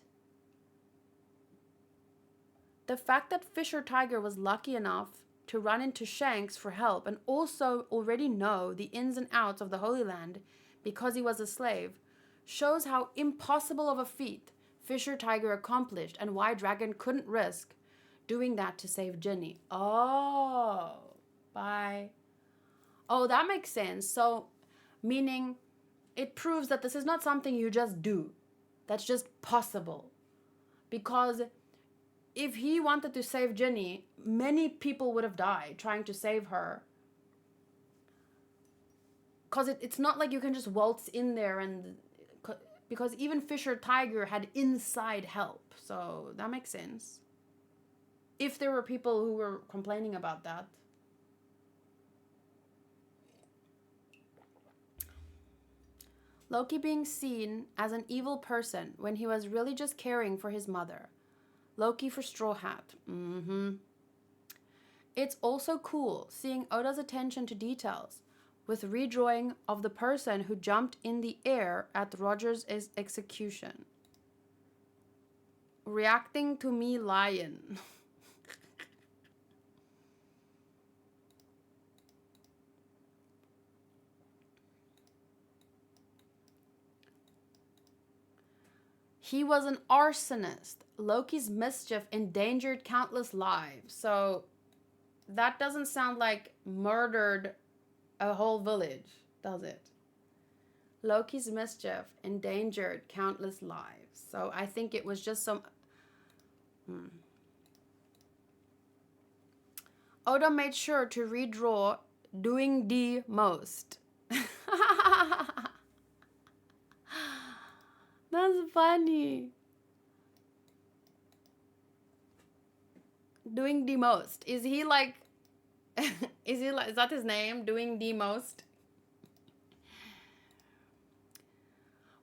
The fact that Fisher Tiger was lucky enough to run into Shanks for help and also already know the ins and outs of the Holy Land because he was a slave shows how impossible of a feat Fisher Tiger accomplished and why Dragon couldn't risk doing that to save Jenny. Oh, bye. Oh, that makes sense. So, meaning it proves that this is not something you just do. That's just possible. Because if he wanted to save Jenny, many people would have died trying to save her. Because it's not like you can just waltz in there and... Because even Fisher Tiger had inside help. So that makes sense. If there were people who were complaining about that. Loki being seen as an evil person when he was really just caring for his mother. Loki for Straw Hat. It's also cool seeing Oda's attention to details with redrawing of the person who jumped in the air at Roger's execution. Reacting to me lion. He was an arsonist. Loki's mischief endangered countless lives. So that doesn't sound like murdered a whole village, does it? Loki's mischief endangered countless lives. So I think it was just some... Oda made sure to redraw doing the most. That's funny. Doing the most. Is he like... is that his name? Doing the most?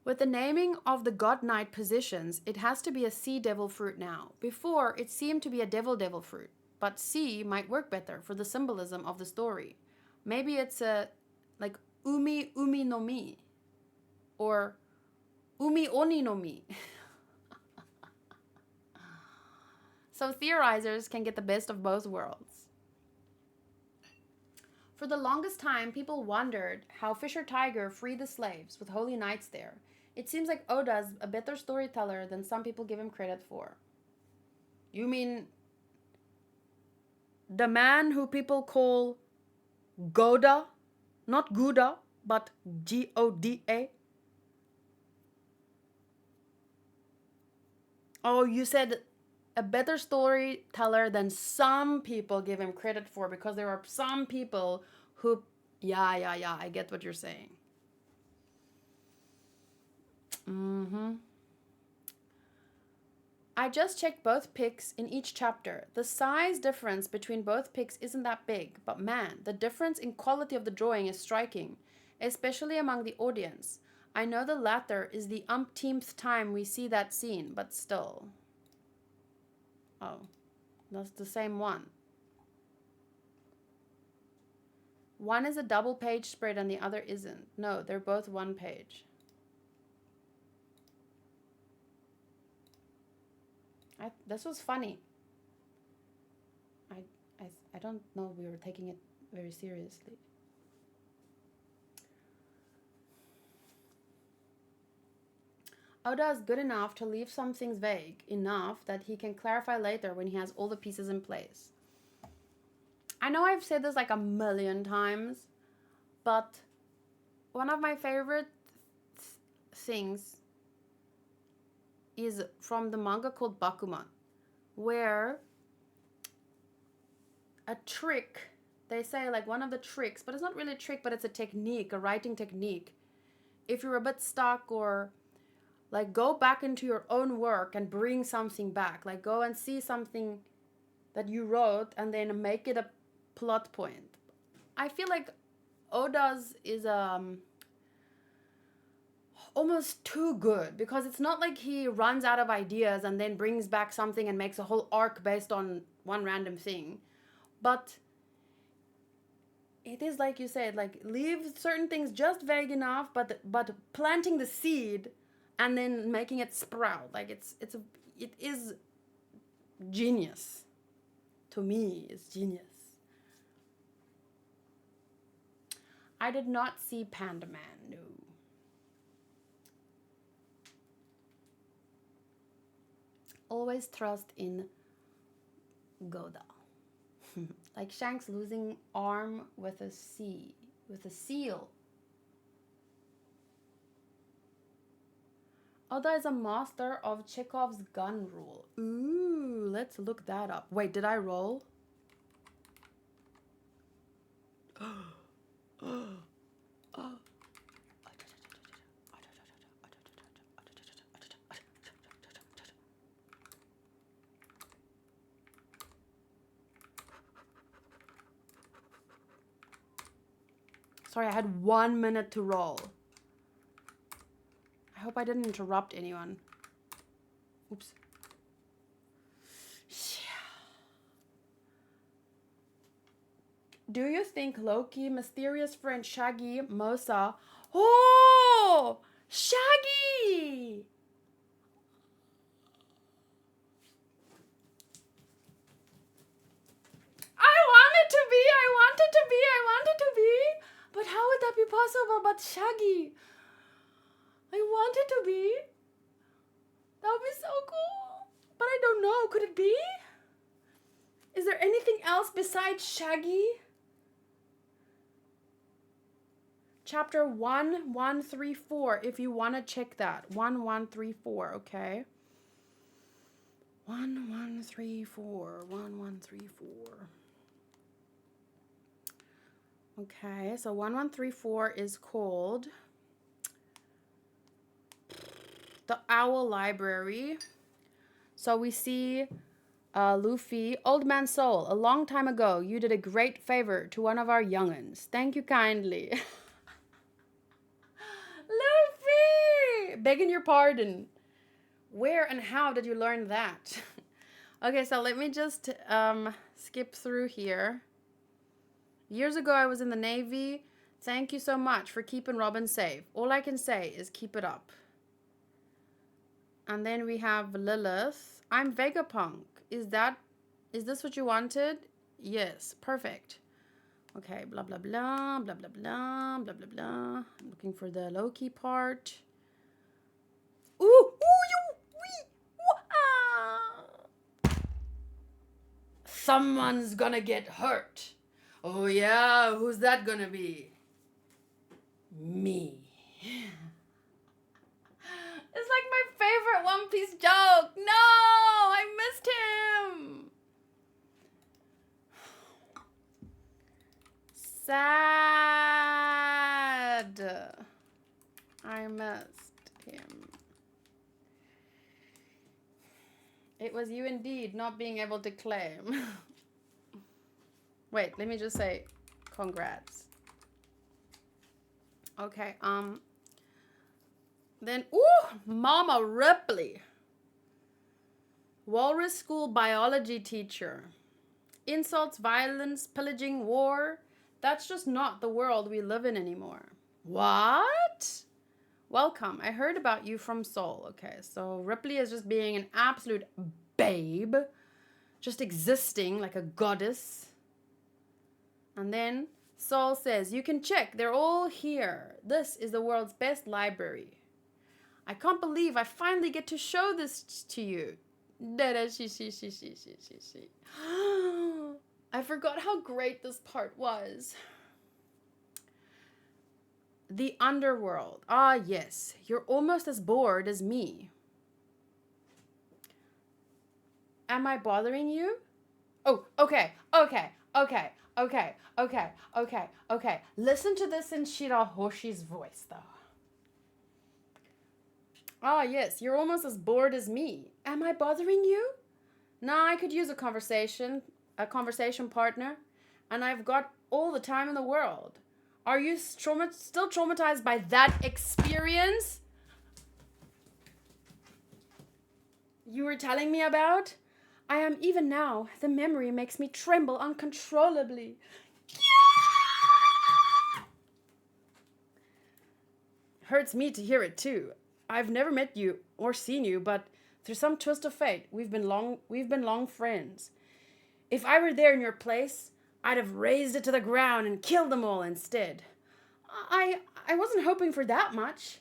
With the naming of the God Knight positions, it has to be a sea devil fruit now. Before, it seemed to be a devil fruit. But sea might work better for the symbolism of the story. Maybe it's a... like umi no mi. Or umi oni no mi. So theorizers can get the best of both worlds. For the longest time, people wondered how Fisher Tiger freed the slaves with holy knights there. It seems like Oda's a better storyteller than some people give him credit for. You mean the man who people call Goda? Not Gouda, but Goda? Oh, you said a better storyteller than some people give him credit for, because there are some people who... Yeah, I get what you're saying. I just checked both pics in each chapter. The size difference between both pics isn't that big, but man, the difference in quality of the drawing is striking, especially among the audience. I know the latter is the umpteenth time we see that scene, but still. Oh, that's the same one. One is a double page spread and the other isn't. No, they're both one page. This was funny. I don't know we were taking it very seriously. Oda is good enough to leave some things vague enough that he can clarify later when he has all the pieces in place. I know I've said this like a million times, but one of my favorite things is from the manga called Bakuman, where a trick, they say like one of the tricks, but it's not really a trick, but it's a technique, a writing technique. If you're a bit stuck or like go back into your own work and bring something back, like go and see something that you wrote and then make it a plot point. I feel like Oda's is almost too good, because it's not like he runs out of ideas and then brings back something and makes a whole arc based on one random thing. But it is like you said, like leave certain things just vague enough, but planting the seed and then making it sprout. Like it is genius. To me, it's genius. I did not see Panda Man, no. Always trust in Goda. Like Shanks losing arm with a seal. Oda is a master of Chekhov's gun rule. Ooh, let's look that up. Wait, did I roll? Sorry, I had 1 minute to roll. I hope I didn't interrupt anyone. Oops. Do you think Loki, mysterious friend Shaggy, Mosa... Oh! Shaggy! I wanted to be. But how would that be possible? But Shaggy. I wanted to be. That would be so cool. But I don't know. Could it be? Is there anything else besides Shaggy? Chapter 1134, if you want to check that. 1134, okay? 1134. Okay, so 1134 is called The Owl Library. So we see Luffy, Old Man Soul, a long time ago, you did a great favor to one of our young'uns. Thank you kindly. Luffy! Begging your pardon. Where and how did you learn that? Okay, so let me just skip through here. Years ago, I was in the Navy. Thank you so much for keeping Robin safe. All I can say is keep it up. And then we have Lilith. I'm Vegapunk. Is this what you wanted? Yes, perfect. Okay, blah, blah, blah, blah, blah, blah, blah, blah, blah. I'm looking for the Loki part. Ooh, someone's gonna get hurt. Oh yeah, who's that gonna be? Me. It's like my favorite One Piece joke. No, I missed him. Sad. I missed him. It was you indeed, not being able to claim. Wait, let me just say congrats. Okay, then, ooh, Mama Ripley. Walrus School biology teacher. Insults, violence, pillaging, war. That's just not the world we live in anymore. What? Welcome. I heard about you from Seoul. Okay, so Ripley is just being an absolute babe. Just existing like a goddess. And then Seoul says, you can check. They're all here. This is the world's best library. I can't believe I finally get to show this to you. I forgot how great this part was. The underworld. Ah, yes. You're almost as bored as me. Am I bothering you? Oh, okay. Listen to this in Shirahoshi's voice, though. Ah, yes. You're almost as bored as me. Am I bothering you? Nah, I could use a conversation partner, and I've got all the time in the world. Are you still traumatized by that experience you were telling me about? I am even now. The memory makes me tremble uncontrollably. Hurts me to hear it too. I've never met you or seen you, but through some twist of fate, we've been long friends. If I were there in your place, I'd have razed it to the ground and killed them all instead. I wasn't hoping for that much.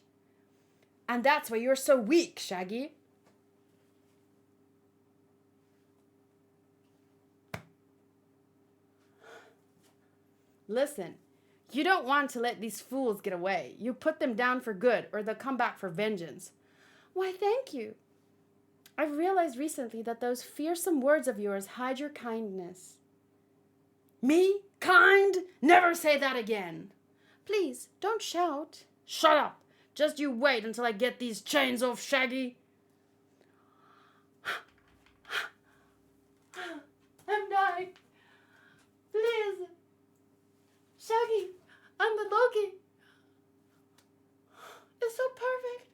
And that's why you're so weak, Shaggy. Listen, you don't want to let these fools get away. You put them down for good, or they'll come back for vengeance. Why, thank you. I've realized recently that those fearsome words of yours hide your kindness. Me? Kind? Never say that again. Please, don't shout. Shut up. Just you wait until I get these chains off, Shaggy. I'm dying. Please. Shaggy, I'm the Loki. It's so perfect.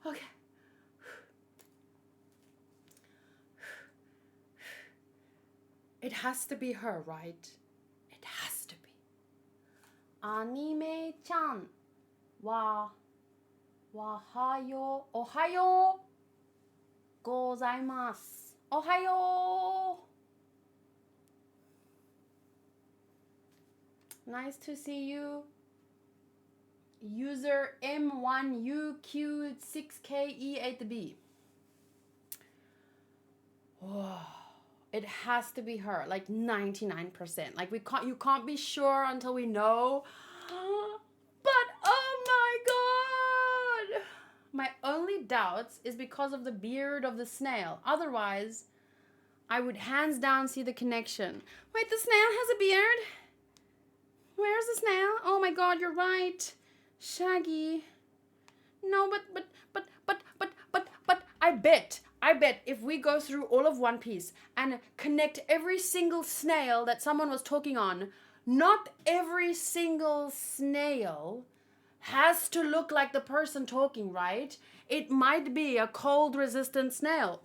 Okay. It has to be her, right? It has to be. Animaechan wa wahayo ohayo gozaimasu. Ohayo. Nice to see you. User M1UQ6KE8B. Whoa. It has to be her, like 99%. Like you can't be sure until we know. But oh my god! My only doubts is because of the beard of the snail. Otherwise, I would hands down see the connection. Wait, the snail has a beard? Where's the snail? Oh my god, you're right. Shaggy. No, but I bet if we go through all of One Piece and connect every single snail that someone was talking on, not every single snail has to look like the person talking, right? It might be a cold resistant snail.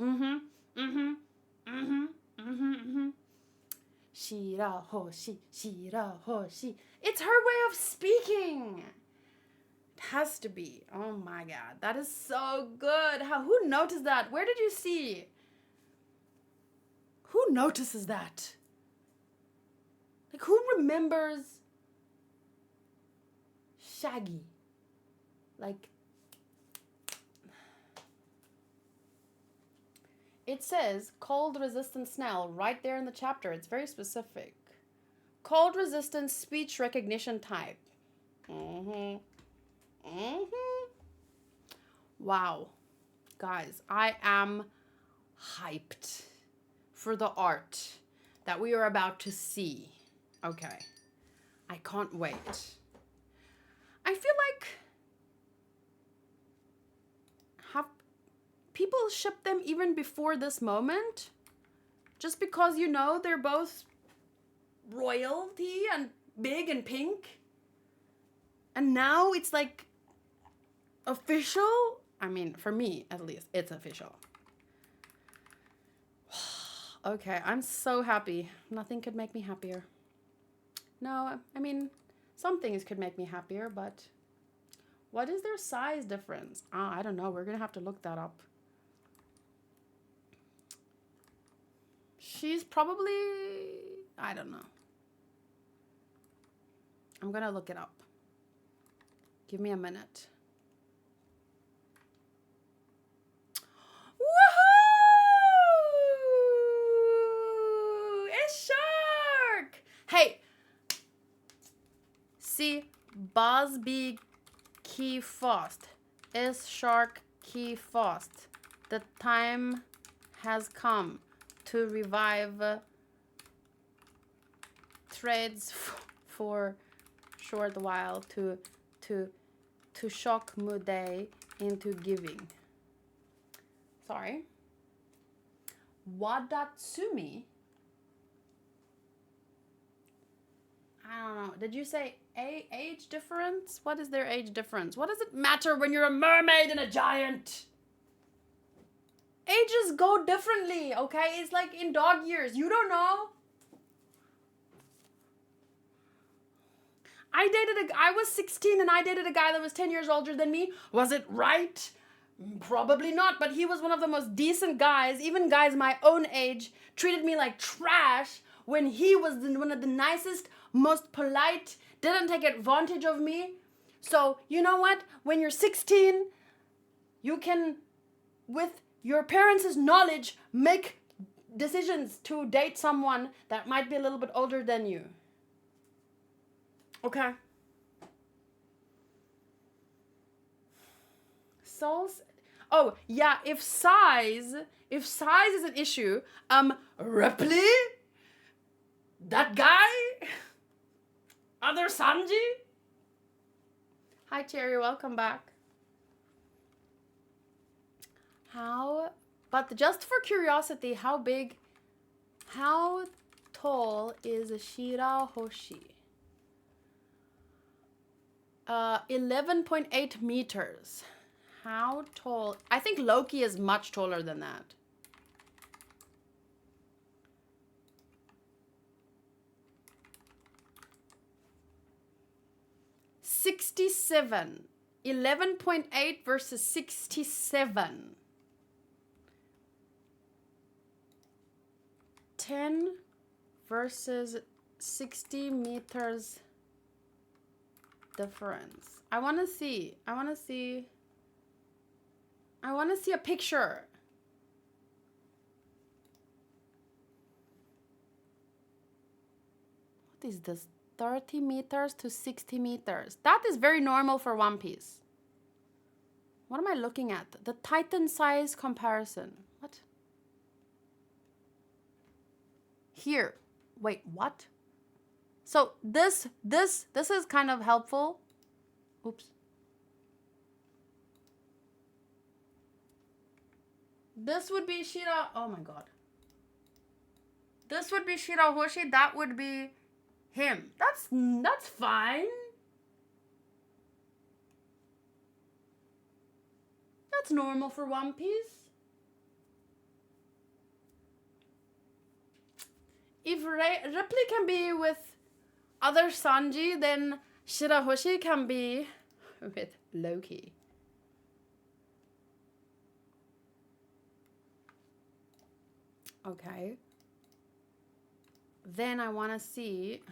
Shirahoshi, Shirahoshi. It's her way of speaking. It has to be. Oh my god. That is so good. Who noticed that? Where did you see? Who notices that? Like, who remembers Shaggy? Like, it says cold resistant snail right there in the chapter. It's very specific. Cold resistant speech recognition type. Wow. Guys, I am hyped for the art that we are about to see. Okay. I can't wait. I feel like people ship them even before this moment, just because, you know, they're both royalty and big and pink. And now it's like official. I mean, for me at least, it's official. Okay, I'm so happy. Nothing could make me happier. No, I mean, some things could make me happier, but what is their size difference? I don't know. We're gonna have to look that up. She's probably, I don't know. I'm gonna look it up. Give me a minute. Woohoo! It's Shark! Hey! See, Busby Key Fast. Is Shark Key Fast. The time has come to revive trades for short while to shock Muday into giving. Sorry. Wadatsumi? I don't know. Did you say age difference? What is their age difference? What does it matter when you're a mermaid and a giant? Ages go differently, okay? It's like in dog years. You don't know. I was 16 and I dated a guy that was 10 years older than me. Was it right? Probably not, but he was one of the most decent guys. Even guys my own age treated me like trash when he was one of the nicest, most polite, didn't take advantage of me. So, you know what? When you're 16, you can, with your parents' knowledge, make decisions to date someone that might be a little bit older than you. Okay. Souls. Oh, yeah, if size is an issue, Ripley? That guy? Other Sanji? Hi, Cherry, welcome back. But just for curiosity, how tall is Shirahoshi? 11.8 meters. How tall? I think Loki is much taller than that. $67. 11.8 versus 67. 10 versus 60 meters difference. I want to see a picture. What is this? 30 meters to 60 meters. That is very normal for One Piece. What am I looking at? The Titan size comparison. What? Here. Wait, what? So this is kind of helpful. Oops. This would be Shira. Oh my god. This would be Shirahoshi. That would be him. That's fine. That's normal for One Piece. If Ripley can be with other Sanji, then Shirahoshi can be with Loki. Okay. Then I want to see.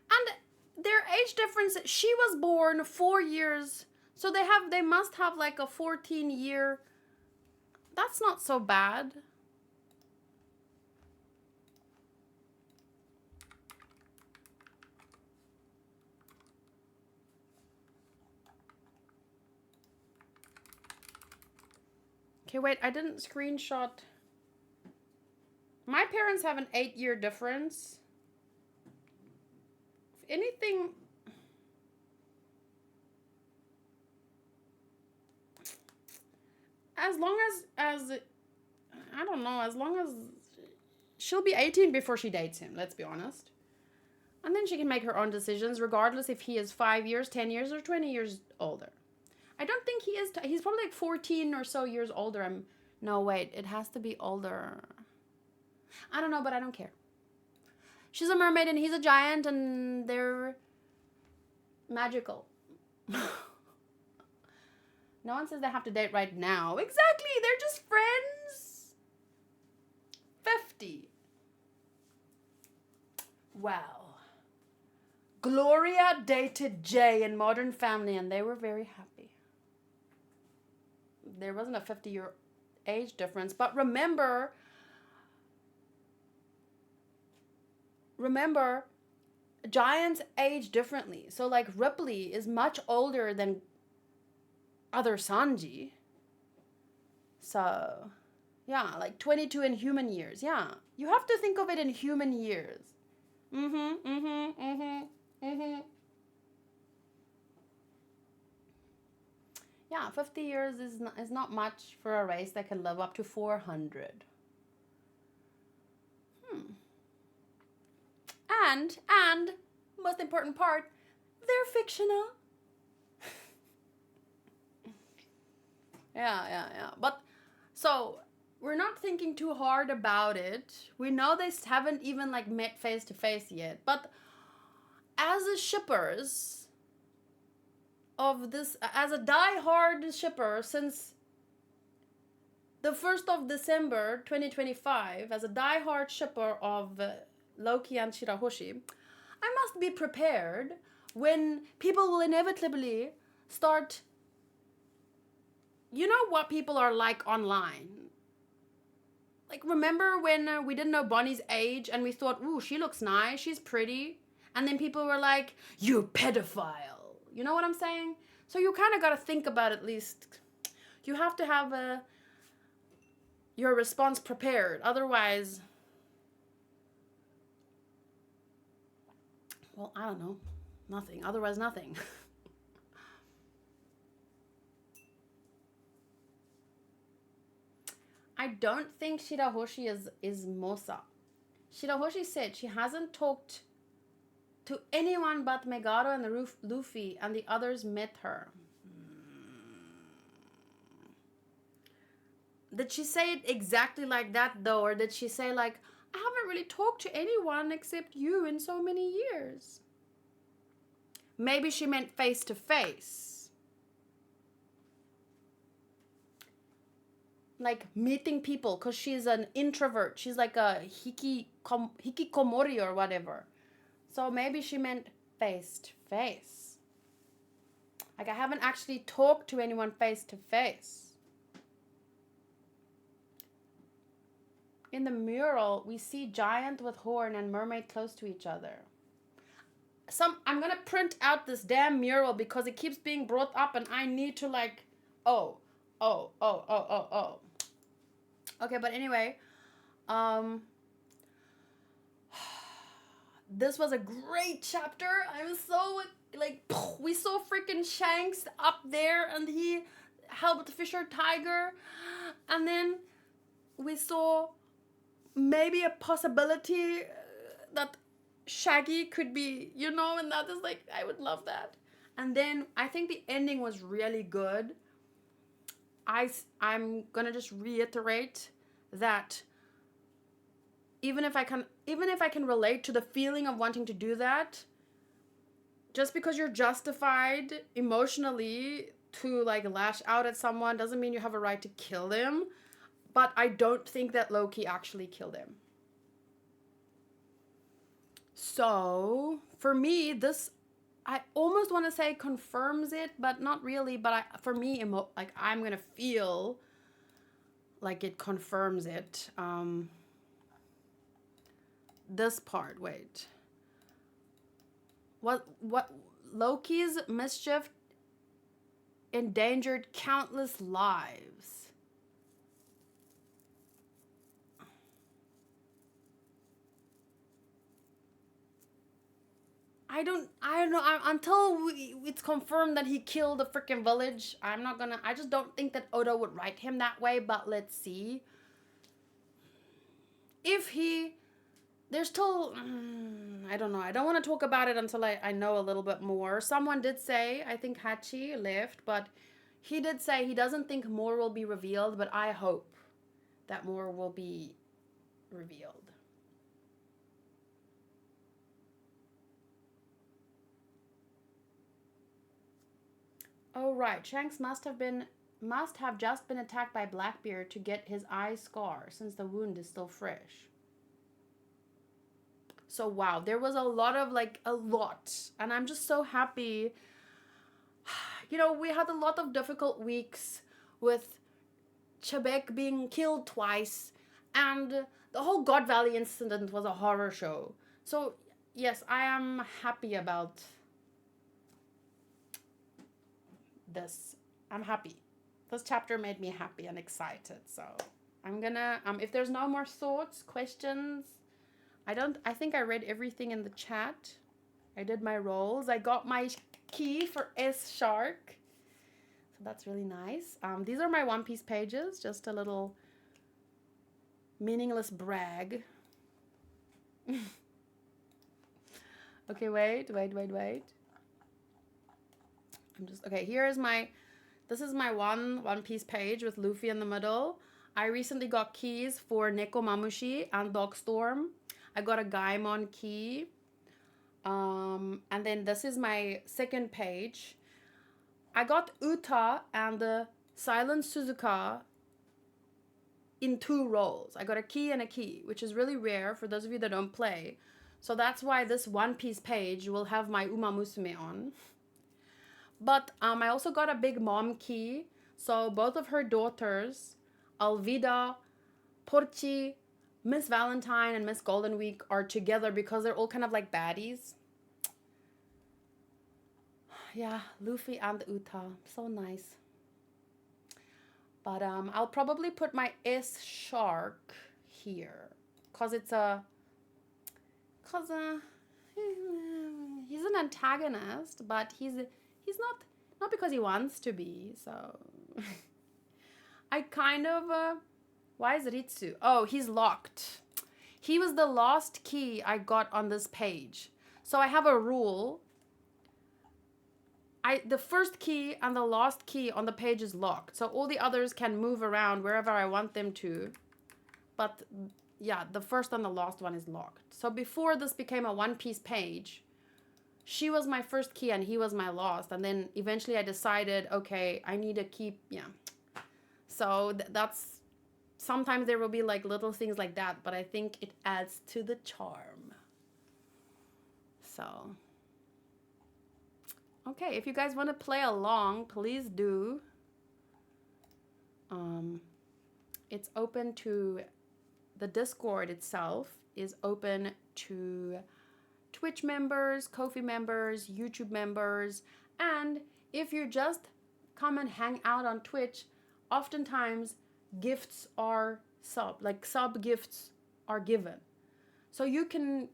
And their age difference, she was born 4 years. So they must have like a 14-year. That's not so bad. Okay, wait, I didn't screenshot. My parents have an 8-year difference. If anything, as long as I don't know, as long as she'll be 18 before she dates him, let's be honest. And then she can make her own decisions, regardless if he is 5 years, 10 years, or 20 years older. I don't think he is. He's probably like 14 or so years older. No, wait. It has to be older. I don't know, but I don't care. She's a mermaid and he's a giant and they're magical. No one says they have to date right now. Exactly. They're just friends. 50. Wow. Gloria dated Jay in Modern Family and they were very happy. There wasn't a 50-year age difference, but remember, giants age differently. So like Ripley is much older than other Sanji. So, yeah, like 22 in human years. Yeah, you have to think of it in human years. Yeah, 50 years is not much for a race that can live up to 400. And most important part, they're fictional. Yeah. But so we're not thinking too hard about it. We know they haven't even like met face to face yet. But as a shippers of this, as a die-hard shipper since the 1st of December 2025, as a die-hard shipper of Loki and Shirahoshi, I must be prepared when people will inevitably start. You know what people are like online? Like, remember when we didn't know Bonnie's age and we thought, ooh, she looks nice, she's pretty. And then people were like, you pedophile. You know what I'm saying? So you kind of got to think about at least. You have to have your response prepared. Otherwise, well, I don't know. Nothing. Otherwise, nothing. I don't think Shirahoshi is Mosa. Shirahoshi said she hasn't talked to anyone but Megaro and Luffy, and the others met her. Did she say it exactly like that, though? Or did she say, like, I haven't really talked to anyone except you in so many years? Maybe she meant face to face. Like meeting people, because she's an introvert. She's like a hikikomori or whatever. So maybe she meant face to face. Like, I haven't actually talked to anyone face to face. In the mural, we see giant with horn and mermaid close to each other. I'm gonna print out this damn mural because it keeps being brought up and I need to like, oh. Okay, but anyway, this was a great chapter. I was so like, we saw freaking Shanks up there and he helped Fisher Tiger, and then we saw maybe a possibility that Shaggy could be, and that is like, I would love that. And then I think the ending was really good. I'm gonna just reiterate that even if I can relate to the feeling of wanting to do that, just because you're justified emotionally to like lash out at someone doesn't mean you have a right to kill them. But I don't think that Loki actually killed him. So for me, this, I almost want to say confirms it, but not really. But for me, I'm going to feel like it confirms it. This part, wait. What Loki's mischief endangered countless lives. I don't know. Until it's confirmed that he killed the freaking village, I just don't think that Oda would write him that way, but let's see. If he, there's still, I don't know. I don't want to talk about it until I know a little bit more. Someone did say, I think Hachi left, but he did say he doesn't think more will be revealed, but I hope that more will be revealed. Oh right, Shanks must have just been attacked by Blackbeard to get his eye scar since the wound is still fresh. So wow, there was a lot, and I'm just so happy. You know, we had a lot of difficult weeks with Chebek being killed twice, and the whole God Valley incident was a horror show. So yes, I am happy about this. I'm happy. This chapter made me happy and excited. So I'm gonna if there's no more thoughts, questions, I think I read everything in the chat. I did my rolls. I got my key for S Shark. So that's really nice. These are my One Piece pages, just a little meaningless brag. Okay, wait. This is my One Piece page with Luffy in the middle. I recently got keys for Nekomamushi and Dogstorm. I got a Gaimon key. And then this is my second page. I got Uta and the Silent Suzuka in 2 rolls. I got a key and a key, which is really rare for those of you that don't play. So that's why this One Piece page will have my Uma Musume on. But I also got a big mom key. So both of her daughters, Alvida, Porci, Miss Valentine, and Miss Golden Week are together because they're all kind of like baddies. Yeah, Luffy and Uta. So nice. But I'll probably put my S Shark here. Because he's an antagonist, but he's not because he wants to be, so I kind of why is Ritsu? Oh, he's locked. He was the last key I got on this page. So I have a rule. The first key and the last key on the page is locked. So all the others can move around wherever I want them to. But yeah, the first and the last one is locked. So before this became a One Piece page, she was my first key and he was my last. And then eventually I decided, okay, I need to keep, yeah. So that's, sometimes there will be like little things like that, but I think it adds to the charm. So, okay, if you guys want to play along, please do. It's open to, the Discord itself is open to Twitch members, Ko-fi members, YouTube members, and if you just come and hang out on Twitch, oftentimes gifts are sub gifts are given. So you can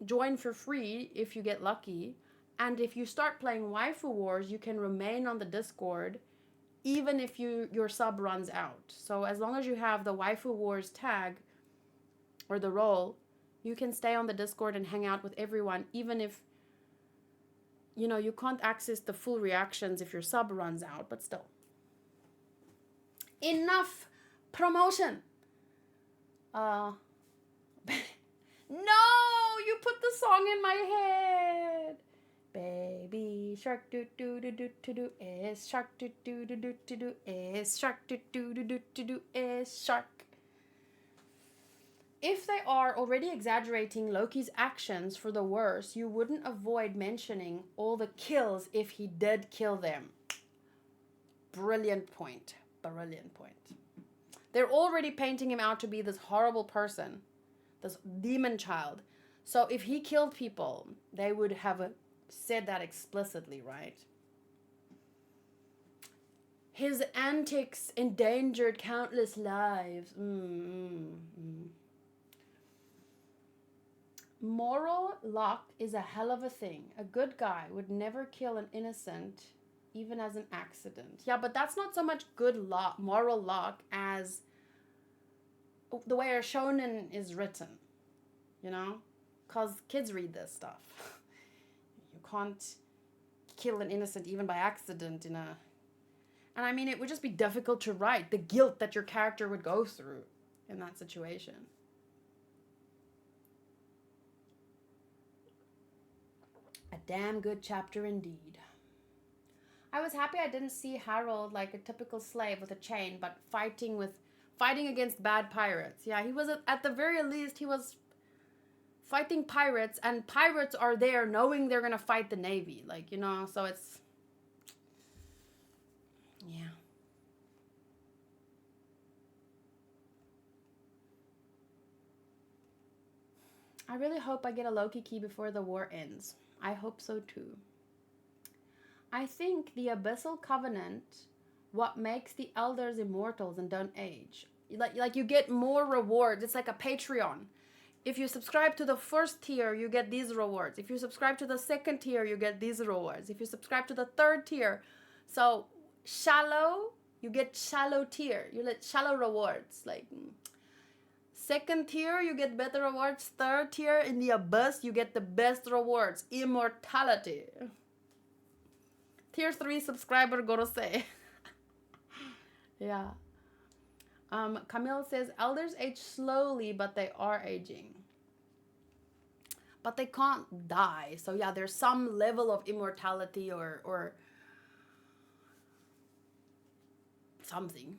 join for free if you get lucky, and if you start playing Waifu Wars, you can remain on the Discord even if your sub runs out. So as long as you have the Waifu Wars tag or the role, you can stay on the Discord and hang out with everyone, even if, you know, you can't access the full reactions if your sub runs out, but still. Enough promotion. No, you put the song in my head. Baby shark do do do do do do is shark do do do do do do is shark do do do do do do is shark. If they are already exaggerating Loki's actions for the worse, you wouldn't avoid mentioning all the kills if he did kill them. Brilliant point. Brilliant point. They're already painting him out to be this horrible person, this demon child. So if he killed people, they would have said that explicitly, right? His antics endangered countless lives. Moral lock is a hell of a thing. A good guy would never kill an innocent, even as an accident. Yeah, but that's not so much good lock, moral lock, as the way a shonen is written, you know? Because kids read this stuff. You can't kill an innocent even by accident in a... And I mean, it would just be difficult to write the guilt that your character would go through in that situation. A damn good chapter indeed. I was happy I didn't see Harold like a typical slave with a chain, but fighting against bad pirates. Yeah, he was at the very least he was fighting pirates, and pirates are there knowing they're gonna fight the navy, like, you know. So it's, yeah. I really hope I get a Loki key before the war ends. I hope so too. I think the Abyssal Covenant, what makes the elders immortals and don't age. Like you get more rewards. It's like a Patreon. If you subscribe to the first tier, you get these rewards. If you subscribe to the second tier, you get these rewards. If you subscribe to the third tier, so shallow, you get shallow tier. You get shallow rewards. Like second tier, you get better rewards. Third tier, in the abyss, you get the best rewards. Immortality. Tier 3 subscriber gotta say. Yeah. Camille says, elders age slowly, but they are aging. But they can't die. So yeah, there's some level of immortality or something.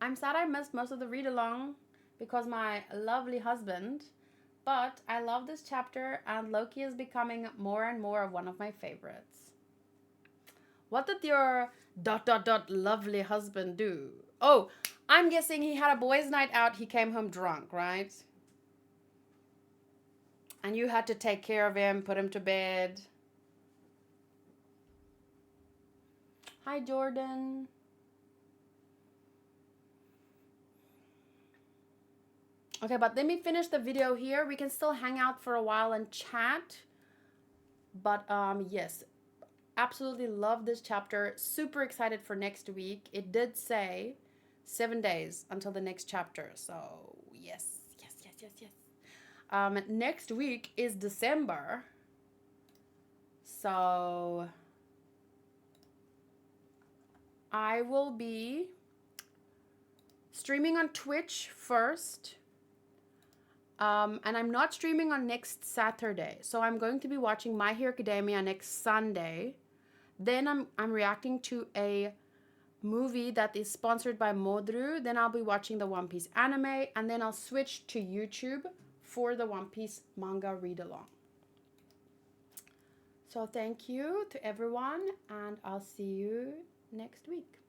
I'm sad I missed most of the read-along because my lovely husband, but I love this chapter and Loki is becoming more and more of one of my favorites. What did your ... lovely husband do? Oh, I'm guessing he had a boys' night out. He came home drunk, right? And you had to take care of him, put him to bed. Hi, Jordan. Okay, but let me finish the video here. We can still hang out for a while and chat. But yes, absolutely love this chapter. Super excited for next week. It did say 7 days until the next chapter. So yes. Next week is December. So I will be streaming on Twitch first. And I'm not streaming on next Saturday. So I'm going to be watching My Hero Academia next Sunday. Then I'm reacting to a movie that is sponsored by Modru. Then I'll be watching the One Piece anime. And then I'll switch to YouTube for the One Piece manga read-along. So thank you to everyone. And I'll see you next week.